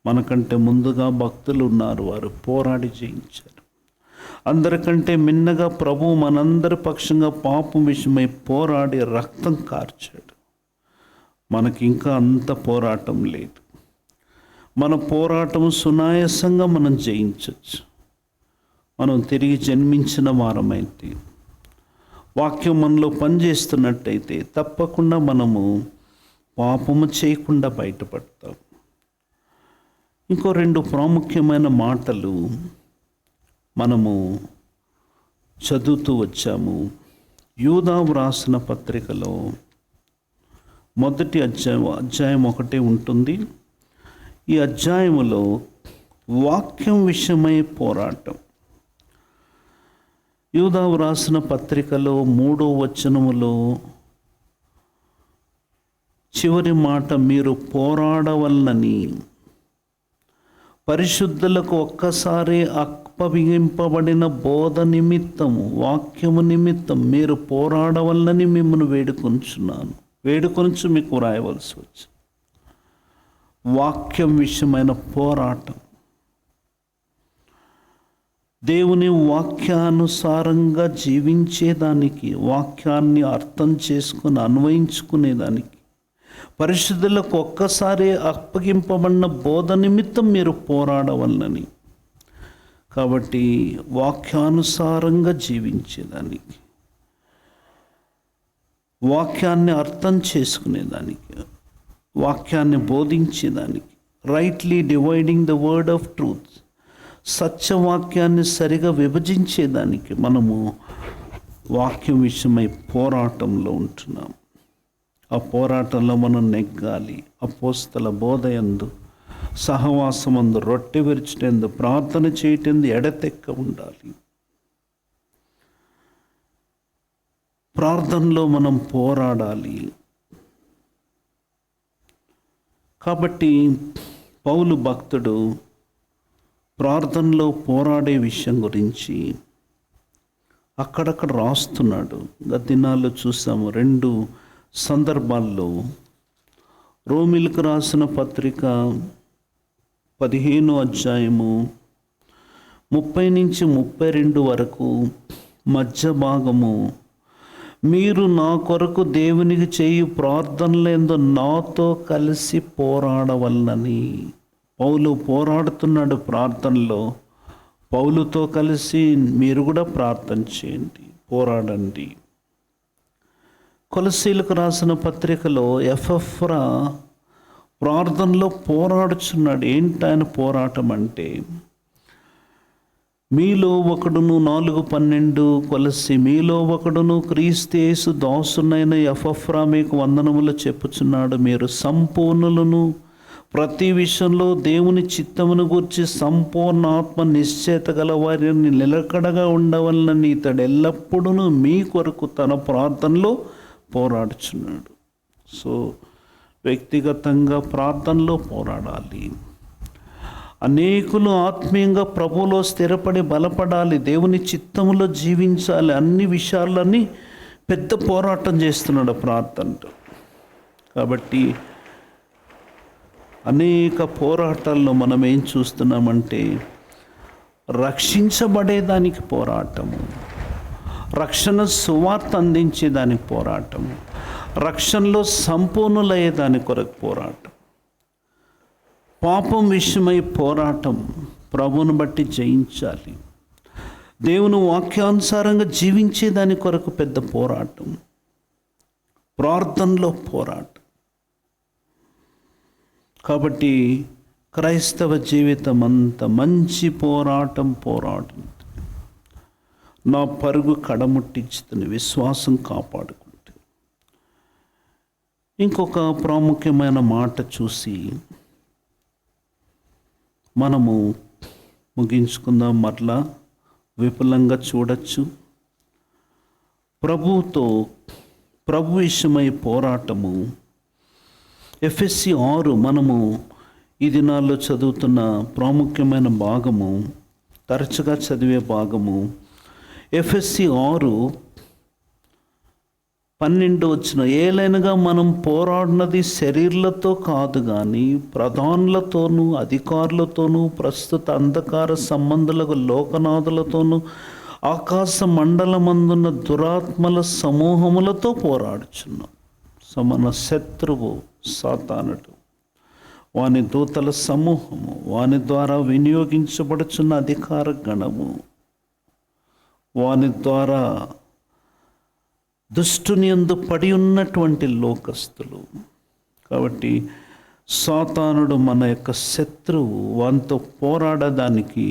మనకంటే ముందుగా భక్తులు ఉన్నారు, వారు పోరాడి జయించారు. అందరికంటే మిన్నగా ప్రభువు మనందరి పక్షంగా పాపం విషయమై పోరాడి రక్తం కార్చాడు. మనకి ఇంకా అంత పోరాటం లేదు. మన పోరాటం సునాయాసంగా మనం జయించవచ్చు. మనం తిరిగి జన్మించిన వారమైతే, వాక్యం మనలో పనిచేస్తున్నట్టయితే తప్పకుండా మనము పాపము చేయకుండా బయటపడతాం. ఇంకో 2 ప్రాముఖ్యమైన మాటలు మనము చదువుతూ వచ్చాము. యూదా వ్రాసిన పత్రికలో మొదటి అధ్యాయం 1 ఉంటుంది. ఈ అధ్యాయములో వాక్యం విషయమై పోరాటం. యూదా వ్రాసిన పత్రికలో 3వ వచనములో చివరి మాట, మీరు పోరాడవలనని పరిశుద్ధులకు ఒక్కసారి అప్పగింపబడిన బోధ నిమిత్తము, వాక్యము నిమిత్తం మీరు పోరాడవలనని మిమ్మల్ని వేడుకొంచు మీకు వ్రాయవలసి వచ్చి. వాక్యం విషయమైన పోరాటం, దేవుని వాక్యానుసారంగా జీవించేదానికి, వాక్యాన్ని అర్థం చేసుకుని అన్వయించుకునేదానికి, పరిశుద్ధులకు ఒక్కసారి అప్పగింపబడిన బోధ నిమిత్తం మీరు పోరాడవలనని. కాబట్టి వాక్యానుసారంగా జీవించేదానికి, వాక్యాన్ని అర్థం చేసుకునేదానికి, వాక్యాన్ని బోధించేదానికి, rightly dividing the word of truth, సత్యవాక్యాన్ని సరిగా విభజించేదానికి మనము వాక్యం విషయమై పోరాటంలో ఉంటున్నాం. ఆ పోరాటంలో మనం నెగ్గాలి. అపోస్తల బోధయందు, సహవాసమందు, రొట్టె విరుచుటందు, ప్రార్థన చేయటందు ఎడతెక్క ఉండాలి. ప్రార్థనలో మనం పోరాడాలి. కాబట్టి పౌలు భక్తుడు ప్రార్థనలో పోరాడే విషయం గురించి అక్కడక్కడ రాస్తున్నాడు. గత దినాల్లో చూసాము 2 సందర్భాల్లో రోమిలకు రాసిన పత్రిక 15వ అధ్యాయము 30 నుంచి 32 వరకు మధ్య భాగము, మీరు నా కొరకు దేవునికి చేయు ప్రార్థనలందు నాతో కలిసి పోరాడవలనని. పౌలు పోరాడుతున్నాడు ప్రార్థనలో. పౌలుతో కలిసి మీరు కూడా ప్రార్థన చేయండి, పోరాడండి. కొలసీలకు రాసిన పత్రికలో ఎపఫ్రా ప్రార్థనలో పోరాడుచున్నాడు. ఏంటి ఆయన పోరాటం అంటే, మీలో ఒకడును 4:12 కొలసి, మీలో ఒకడును క్రీస్తు యేసు దాసునైన ఎపఫ్రా మీకు వందనములు చెప్పుచున్నాడు. మీరు సంపూర్ణులను, ప్రతి విషయంలో దేవుని చిత్తమును గూర్చి సంపూర్ణ ఆత్మ నిశ్చయత గల వారిని నిలకడగా ఉండవలనని ఇతడు ఎల్లప్పుడూ మీ కొరకు తన ప్రార్థనలో పోరాడుచున్నాడు. సో వ్యక్తిగతంగా ప్రార్థనలో పోరాడాలి. అనేకులు ఆత్మీయంగా ప్రభువులో స్థిరపడి బలపడాలి, దేవుని చిత్తములో జీవించాలి. అన్ని విషయాలన్నీ పెద్ద పోరాటం చేస్తున్నాడు ప్రార్థనతో. కాబట్టి అనేక పోరాటాల్లో మనం ఏం చూస్తున్నామంటే, రక్షించబడేదానికి పోరాటము, రక్షణ సువార్త అందించేదానికి పోరాటము, రక్షణలో సంపూర్ణులయ్యేదాని కొరకు పోరాటం, పాపం విషయమై పోరాటం, ప్రభువును బట్టి జయించాలి, దేవుని వాక్యానుసారంగా జీవించేదాని కొరకు పెద్ద పోరాటం, ప్రార్థనలో పోరాటం. కాబట్టి క్రైస్తవ జీవితం అంత మంచి పోరాటం. నా పరుగు కడముట్టించుతున్న విశ్వాసం కాపాడుకుంటే. ఇంకొక ప్రాముఖ్యమైన మాట చూసి మనము ముగించుకుందాం. మరలా విపులంగా చూడొచ్చు. ప్రభు విషయమై పోరాటము. ఎఫెసీ 6 మనము ఈ దినాల్లో చదువుతున్న ప్రాముఖ్యమైన భాగము, తరచుగా చదివే భాగము. ఎఫెసీ 6:12 ఏలైనగా మనం పోరాడినది శరీరులతో కాదు కానీ ప్రధానులతోనూ అధికారులతోనూ ప్రస్తుత అంధకార సంబంధులకు లోకనాథులతోనూ ఆకాశ మండలమందున్న దురాత్మల సమూహములతో పోరాడుచున్నాం. మన శత్రువు సాతానుడు, వాని దూతల సమూహము, వాని ద్వారా వినియోగించబడుచున్న అధికార గణము, వాని ద్వారా దుష్టుని యందు పడి ఉన్నటువంటి లోకస్తులు. కాబట్టి సాతానుడు మన యొక్క శత్రువు. వానితో పోరాడడానికి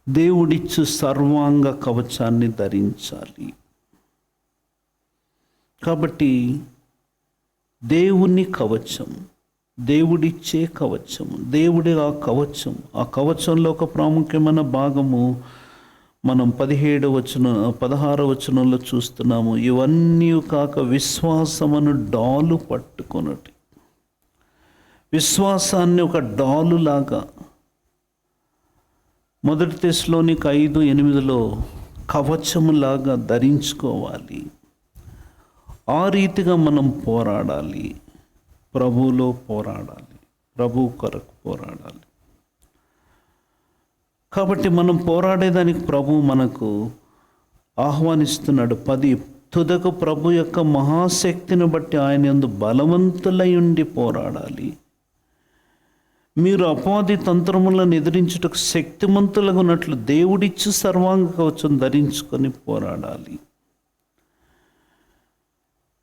దేవుడిచ్చు సర్వాంగ కవచాన్ని ధరించాలి. కాబట్టి దేవుని కవచం, దేవుడిచ్చే కవచం, దేవుడి ఆ కవచంలో ఒక ప్రాముఖ్యమైన భాగము మనం 16వ వచనంలో చూస్తున్నాము. ఇవన్నీ కాక విశ్వాసమును డాలు పట్టుకొనుటి. విశ్వాసాన్ని ఒక డాలులాగా 1 తెస్సలోనిక 5:8 కవచములాగా ధరించుకోవాలి. ఆ రీతిగా మనం పోరాడాలి, ప్రభువులో పోరాడాలి, ప్రభు కొరకు పోరాడాలి. కాబట్టి మనం పోరాడేదానికి ప్రభు మనకు ఆహ్వానిస్తున్నాడు. 10 తుదకు ప్రభు యొక్క మహాశక్తిని బట్టి ఆయన యందు బలవంతులై ఉండి పోరాడాలి. మీరు అపవాది తంత్రములను ఎదిరించుటకు శక్తిమంతులుగా ఉన్నట్లు దేవుడిచ్చు సర్వాంగ కవచం ధరించుకొని పోరాడాలి.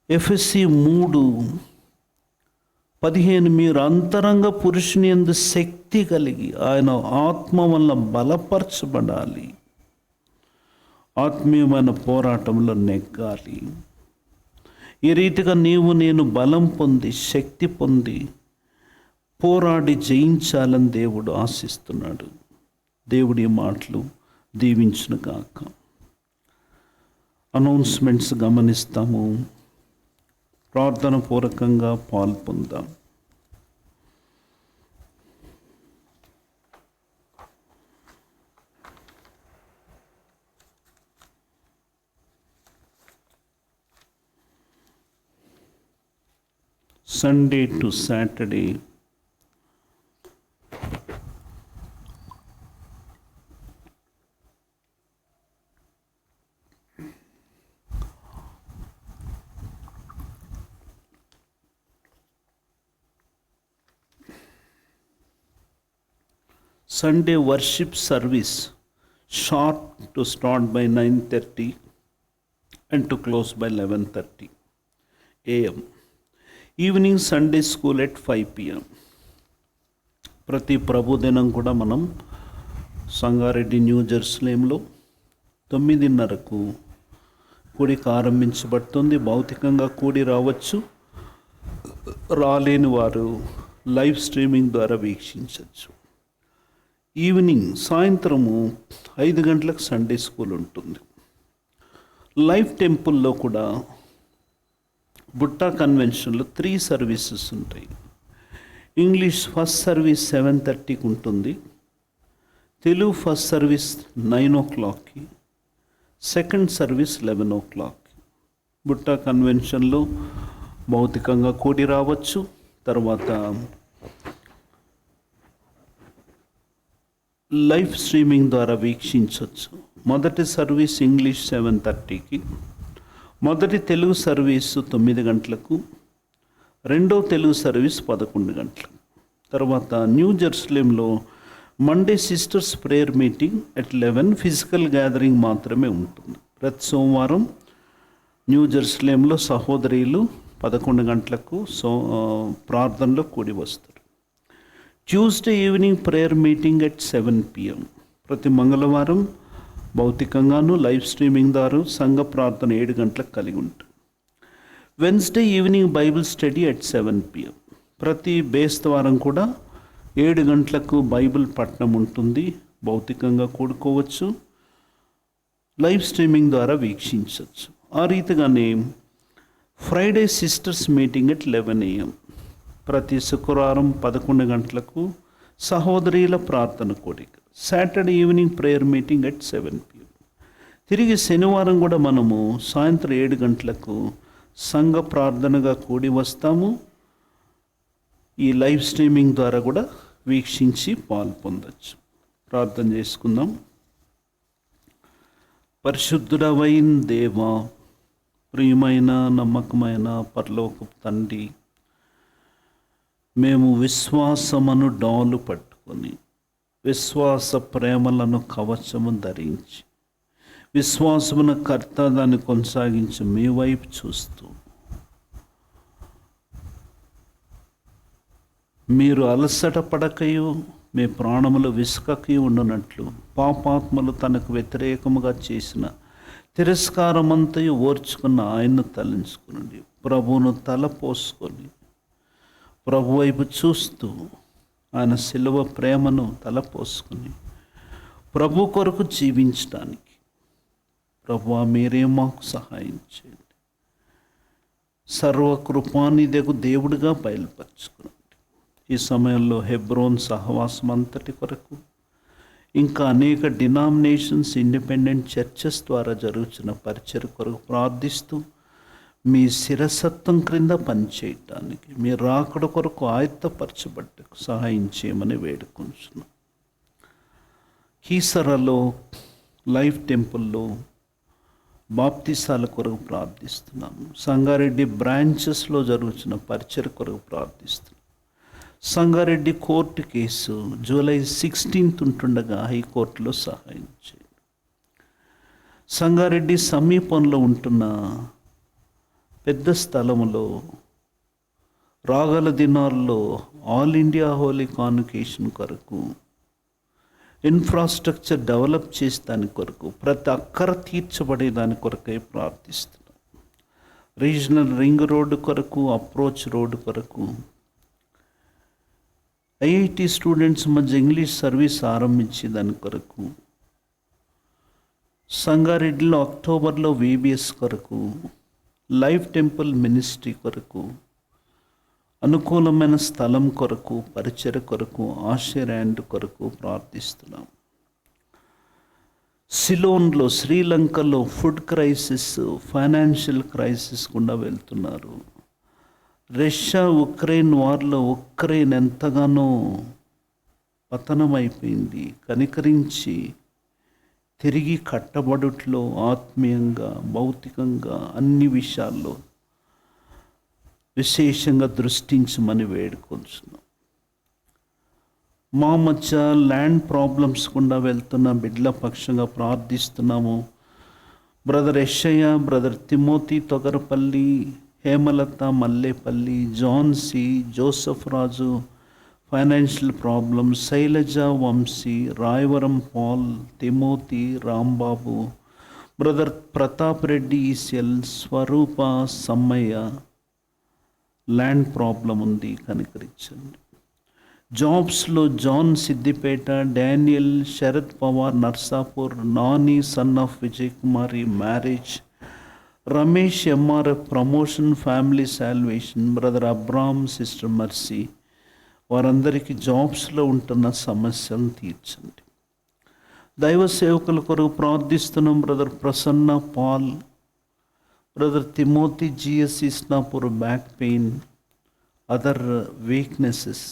ఎఫెసీ 3:15 మీరు అంతరంగ పురుషుని యందు శక్తి కలిగి ఆయన ఆత్మ వల్ల బలపరచబడాలి. ఆత్మీయమైన పోరాటంలో నెగ్గాలి. ఈ రీతిగా నేను బలం పొంది, శక్తి పొంది పోరాడి జయించాలని దేవుడు ఆశిస్తున్నాడు. దేవుడి మాటలు దీవించునుగాక. అనౌన్స్మెంట్స్ గమనిస్తాము. ప్రార్థన పూర్వకంగా పాల్పొందాం. Sunday to Saturday. Sunday worship service, short to start by 9:30 and to close by 11:30 a.m. Evening Sunday school at 5 p.m. ప్రతి ప్రభు దినం కూడా మనం సంగారెడ్డి న్యూ జెరూసలేంలో 9:30కు కూడిక ఆరంభించబడుతుంది. భౌతికంగా కూడి రావచ్చు, రాలేని వారు లైవ్ స్ట్రీమింగ్ ద్వారా వీక్షించవచ్చు. ఈవినింగ్ సాయంత్రము 5 గంటలకు సండే స్కూల్ ఉంటుంది. లైఫ్ టెంపుల్లో కూడా బుట్టా కన్వెన్షన్లో 3 సర్వీసెస్ ఉంటాయి. ఇంగ్లీష్ ఫస్ట్ సర్వీస్ 7:30కి ఉంటుంది, తెలుగు ఫస్ట్ సర్వీస్ 9 o'clockకి, సెకండ్ సర్వీస్ 11 o'clockకి. బుట్టా కన్వెన్షన్లో భౌతికంగా కూడి రావచ్చు, తర్వాత లైవ్ స్ట్రీమింగ్ ద్వారా వీక్షించవచ్చు. మొదటి సర్వీస్ ఇంగ్లీష్ 7:30కి, మొదటి తెలుగు సర్వీసు 9 గంటలకు, రెండో తెలుగు సర్వీస్ 11 గంటలకు. తర్వాత న్యూ జెరూసలేంలో Monday sisters prayer meeting at 11, physical gathering మాత్రమే ఉంటుంది. ప్రతి సోమవారం న్యూ జెరూసలేంలో సహోదరీలు 11 గంటలకు ప్రార్థనలో కూడి వస్తారు. Tuesday evening prayer meeting at 7 p.m. ప్రతి మంగళవారం భౌతికంగాను లైవ్ స్ట్రీమింగ్ ద్వారా సంఘ ప్రార్థన 7 గంటలకు కలిగి ఉంటుంది. Wednesday evening Bible study at 7 p.m. ప్రతి బేస్తవారం కూడా 7 గంటలకు బైబిల్ పఠనం ఉంటుంది. భౌతికంగా కూడుకోవచ్చు, లైవ్ స్ట్రీమింగ్ ద్వారా వీక్షించవచ్చు. ఆ రీతిగానే Friday sisters meeting at 11 a.m. ప్రతి శుక్రవారం 11 గంటలకు సహోదరీల ప్రార్థన కూడిక. Saturday evening prayer meeting at 7 p.m. తిరిగి శనివారం కూడా మనము సాయంత్రం 7 గంటలకు సంఘ ప్రార్థనగా కూడి వస్తాము. ఈ లైవ్ స్ట్రీమింగ్ ద్వారా కూడా వీక్షించి పాల్పొందొచ్చు. ప్రార్థన చేసుకుందాం. పరిశుద్ధుడవైన దేవా, ప్రియమైన నమ్మకమైన పరలోకపు తండ్రి, మేము విశ్వాసమును డాలు పట్టుకొని, విశ్వాస ప్రేమలను కవచము ధరించి, విశ్వాసమున కర్త దాన్ని కొనసాగించి మీ వైపు చూస్తూ, మీరు అలసట పడకయు మీ ప్రాణములు విసుకకయు ఉండునట్లు పాపాత్మలు తనకు వ్యతిరేకముగా చేసిన తిరస్కారమంతయు ఓర్చుకున్న ఆయన్ను తలంచుకునండి. ప్రభువును తలపోసుకొని ప్రభు వైపు చూస్తూ ఆయన శిలువ ప్రేమను తలపోసుకొని ప్రభు కొరకు జీవించడానికి ప్రభువా మీరే మాకు సహాయం చేయండి. సర్వకృపానిధకు దేవుడిగా బయలుపరచుకునండి. ఈ సమయంలో హెబ్రోన్ సహవాసం అంతటి కొరకు, ఇంకా అనేక డినామినేషన్స్, ఇండిపెండెంట్ చర్చెస్ ద్వారా జరుగుతున్న పరిచర్య కొరకు ప్రార్థిస్తూ మీ శిరసత్వం క్రింద పనిచేయటానికి, మీ రాకడ కొరకు ఆయత్తపరచబడ్డకు సహాయం చేయమని వేడుకుంటున్నాం. కీసరలో లైఫ్ టెంపుల్లో బాప్తిసాల కొరకు ప్రార్థిస్తున్నాము. సంగారెడ్డి బ్రాంచెస్లో జరుగుతున్న పరిచర్య కొరకు ప్రార్థిస్తున్నాం. Sangareddy court case July 16th ఉంటుండగా హైకోర్టులో సహాయం చేయండి. సంగారెడ్డి సమీపంలో ఉంటున్న పెద్ద స్థలంలో రాగల దినాల్లో ఆల్ ఇండియా హోలీ కాన్వకేషన్ కొరకు ఇన్ఫ్రాస్ట్రక్చర్ డెవలప్ చేసే దాని కొరకు, ప్రతి అక్కర తీర్చబడే దాని కొరకై ప్రార్థిస్తున్నాం. రీజనల్ రింగ్ రోడ్డు కొరకు, అప్రోచ్ రోడ్డు కొరకు, ఐఐటి స్టూడెంట్స్ మధ్య ఇంగ్లీష్ సర్వీస్ ఆరంభించే దాని కొరకు, సంగారెడ్డిలో అక్టోబర్లో VBS కొరకు, లైఫ్ టెంపుల్ మినిస్ట్రీ కొరకు, అనుకూలమైన స్థలం కొరకు, పరిచర్య కొరకు, ఆశ్రయాండ్ కొరకు ప్రార్థిస్తున్నాం. సిలోన్లో, శ్రీలంకలో ఫుడ్ క్రైసిస్, ఫైనాన్షియల్ క్రైసిస్ గుండా వెళ్తున్నారు. రష్యా ఉక్రెయిన్ వార్లో ఉక్రెయిన్ ఎంతగానో పతనమైపోయింది. కనికరించి తిరిగి కట్టబడుట్లో ఆత్మీయంగా, భౌతికంగా అన్ని విషయాల్లో విశేషంగా దృష్టించమని వేడుకొంచున్నాం. మా మధ్య ల్యాండ్ ప్రాబ్లమ్స్ గుండా వెళ్తున్న బిడ్డల పక్షంగా ప్రార్థిస్తున్నాము. Brother Yeshaya, brother Timothy Thogarapalli, Hemalatha Mallepalli, Jhansi, Joseph Raju financial problems, Shailaja, Vamsi, Rayavaram Paul, Timothy, Rambabu, brother Pratap Reddy, ECIL, Swaroopa, Sammaiah land problem ఉంది, కనికరించండి. జాబ్స్లో John Siddipet, Daniel, Sharath Pawar Narsapur, Nani son of Vijay Kumari marriage, Ramesh MRF promotion, family salvation, brother Abram, sister Mercy వారందరికీ జాబ్స్లో ఉంటున్న సమస్యలను తీర్చండి. దైవ సేవకుల కొరకు ప్రార్థిస్తున్నాం. Brother Prasanna Paul, brother Timothy GS Isnapur back pain, other weaknesses,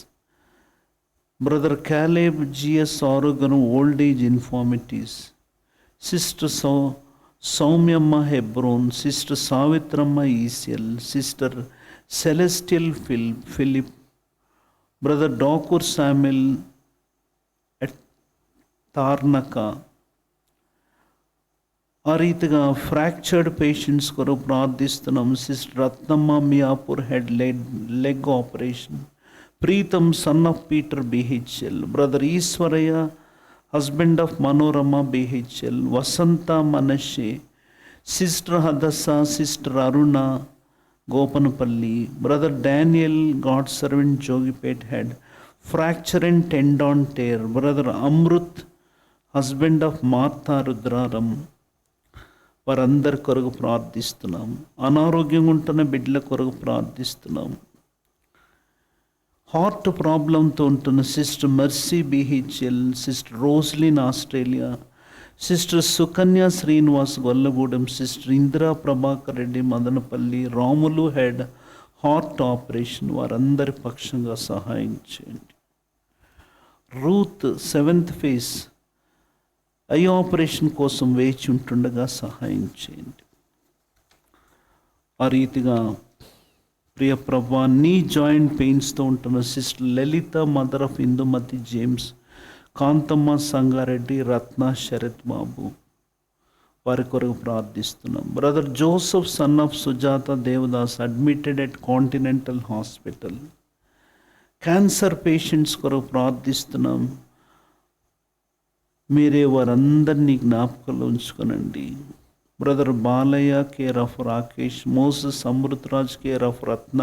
brother Caleb GS ఆరోగ్యం old age infirmities, sister Sowmyamma Hebron, sister Savithramma ECIL, sister celestial Philip, brother Dakur Samuel at Tarnaka. ఆ రీతిగా ఫ్రాక్చర్డ్ పేషెంట్స్ కొరకు ప్రార్థిస్తున్నాం. Sister Ratnamma Miyapur head leg operation, Preetham son of Peter BHEL, brother Eshwaraiah husband of Manorama BHEL, Vasantha Manasseh, sister Hadassah, sister Aruna Gopanapalli, brother Daniel God servant Jogipet head fracture and tendon tear, brother Amrit husband of Martha Rudraram వారందరి కొరకు ప్రార్థిస్తున్నాం. అనారోగ్యంగా ఉంటున్న బిడ్డల కొరకు ప్రార్థిస్తున్నాం. హార్ట్ ప్రాబ్లంతో ఉంటున్న sister mercy BHEL, sister Roslin Australia, sister Sukanya Srinivas Gollagudem, sister Indira Prabhakar Reddy Madanapalle, Ramulu head heart operation వారందరి పక్షంగా సహాయం చేయండి. Ruth 7th phase eye operation కోసం వేచి ఉంటుండగా సహాయం చేయండి. ఆ రీతిగా ప్రియ ప్రభా, నీ జాయింట్ పెయిన్స్తో ఉంటున్న sister Lalitha mother of Indumathi James, Kanthamma Sangareddy, Ratna Sharath Babu వారి కొరకు ప్రార్థిస్తున్నాం. Brother Joseph son of Sujatha Devadas admitted at Continental hospital. Cancer patients కొరకు ప్రార్థిస్తున్నాం. మీరే వారందరినీ జ్ఞాపకంలో ఉంచుకొనండి. Brother Balaiah care of Rakesh, Moses Amritraj care of Ratna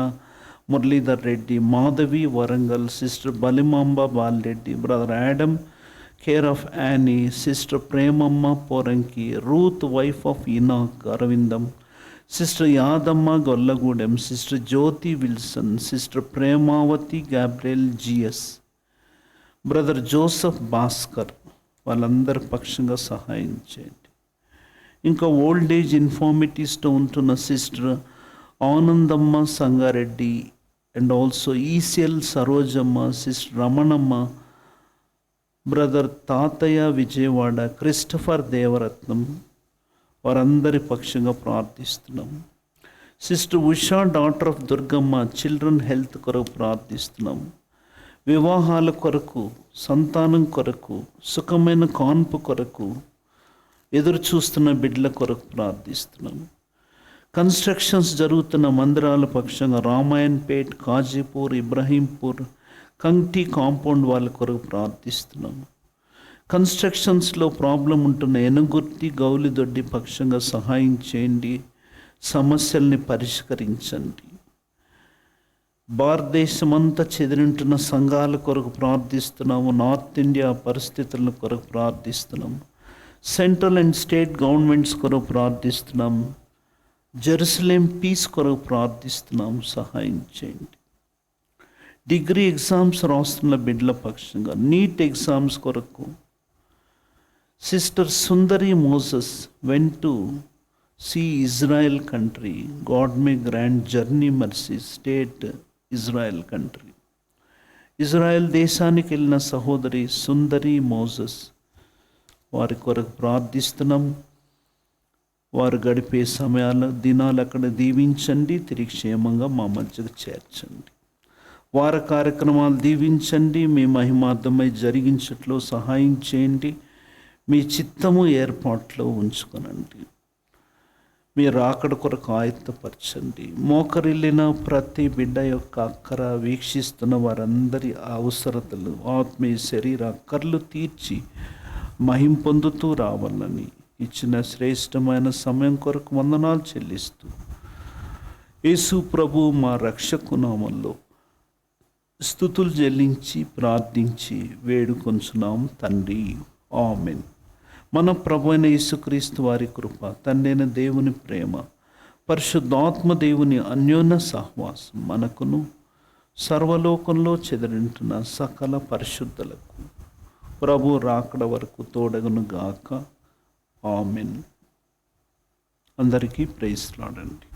Muralidhar Reddy, Madhavi Warangal, sister Balimamba Balareddy, brother Adam care of Annie, sister Premamma Poranki, Ruth wife of Enoch Aravindam, sister Yadamma Gollagudem, sister Jyothi Wilson, sister Premavathi Gabriel GS, brother Joseph Bhaskar వాళ్ళందరి పక్షంగా సహాయం చేయండి. ఇంకా ఓల్డ్ ఏజ్ ఇన్ఫార్మిటీస్తో ఉంటున్న sister Anandamma Sangareddy and also ECIL Sarojamma, sister Ramanamma, brother Thathaiah Vijayawada, Christopher Devaratnam వారందరి పక్షంగా ప్రార్థిస్తున్నాం. Sister Usha daughter of Durgamma children health కొరకు ప్రార్థిస్తున్నాం. వివాహాల కొరకు, సంతానం కొరకు, సుఖమైన కాన్పు కొరకు ఎదురు చూస్తున్న బిడ్డల కొరకు ప్రార్థిస్తున్నాం. కన్స్ట్రక్షన్స్ జరుగుతున్న మందిరాల పక్షంగా రామాయణపేట్, కాజీపూర్, ఇబ్రహీంపూర్, కంటి కాంపౌండ్ వాళ్ళ కొరకు ప్రార్థిస్తున్నాం. కన్స్ట్రక్షన్స్లో ప్రాబ్లం ఉంటున్న ఎనుగుర్తి, గౌలిదొడ్డి పక్షంగా సహాయం చేయండి, సమస్యల్ని పరిష్కరించండి. భారతదేశమంతా చెదిరింటున్న సంఘాల కొరకు ప్రార్థిస్తున్నాము. నార్త్ ఇండియా పరిస్థితుల కొరకు ప్రార్థిస్తున్నాము. సెంట్రల్ అండ్ స్టేట్ గవర్నమెంట్స్ కొరకు ప్రార్థిస్తున్నాం. జెరూసలేం పీస్ కొరకు ప్రార్థిస్తున్నాం, సహాయం చేయండి. డిగ్రీ ఎగ్జామ్స్ రాస్తున్న బిడ్డల పక్షంగా, నీట్ ఎగ్జామ్స్ కొరకు sister Sundari Moses went to See Israel country, God may grant journey mercy, state Israel country. Israel దేశానికి వెళ్ళిన సహోదరి సుందరి మోజస్ వారి కొరకు ప్రార్థిస్తున్నాం. వారు గడిపే దినాలు అక్కడ దీవించండి, తిరిగి క్షేమంగా మా మధ్యకు చేర్చండి. వార కార్యక్రమాలు దీవించండి, మీ మహిమార్థమై జరిగించట్లో సహాయం చేయండి. మీ చిత్తము ఏర్పాట్లో ఉంచుకొనండి. మీ రాకడ కొరకు ఆయత్తపరచండి. మోకరిల్లిన ప్రతి బిడ్డ యొక్క అక్కర వీక్షిస్తున్న వారందరి అవసరతలు, ఆత్మీయ శరీర అక్కర్లు తీర్చి మహిం పొందుతూ రావాలని ఇచ్చిన శ్రేష్టమైన సమయం కొరకు వందనాలు చెల్లిస్తూ యేసు ప్రభు మా రక్షకు నామంలో స్తుతులు చెల్లించి ప్రార్థించి వేడుకొంచున్నాం తండ్రి, ఆమెన్. మన ప్రభు అయిన యేసుక్రీస్తు వారి కృప, తండ్రైన దేవుని ప్రేమ, పరిశుద్ధాత్మ దేవుని అన్యోన్య సహవాసం మనకును సర్వలోకంలో చెదరింటున్న సకల పరిశుద్ధులకు ప్రభు రాకడ వరకు తోడగును గాక. ఆమెన్. అందరికీ ప్రైజ్ లార్డ్.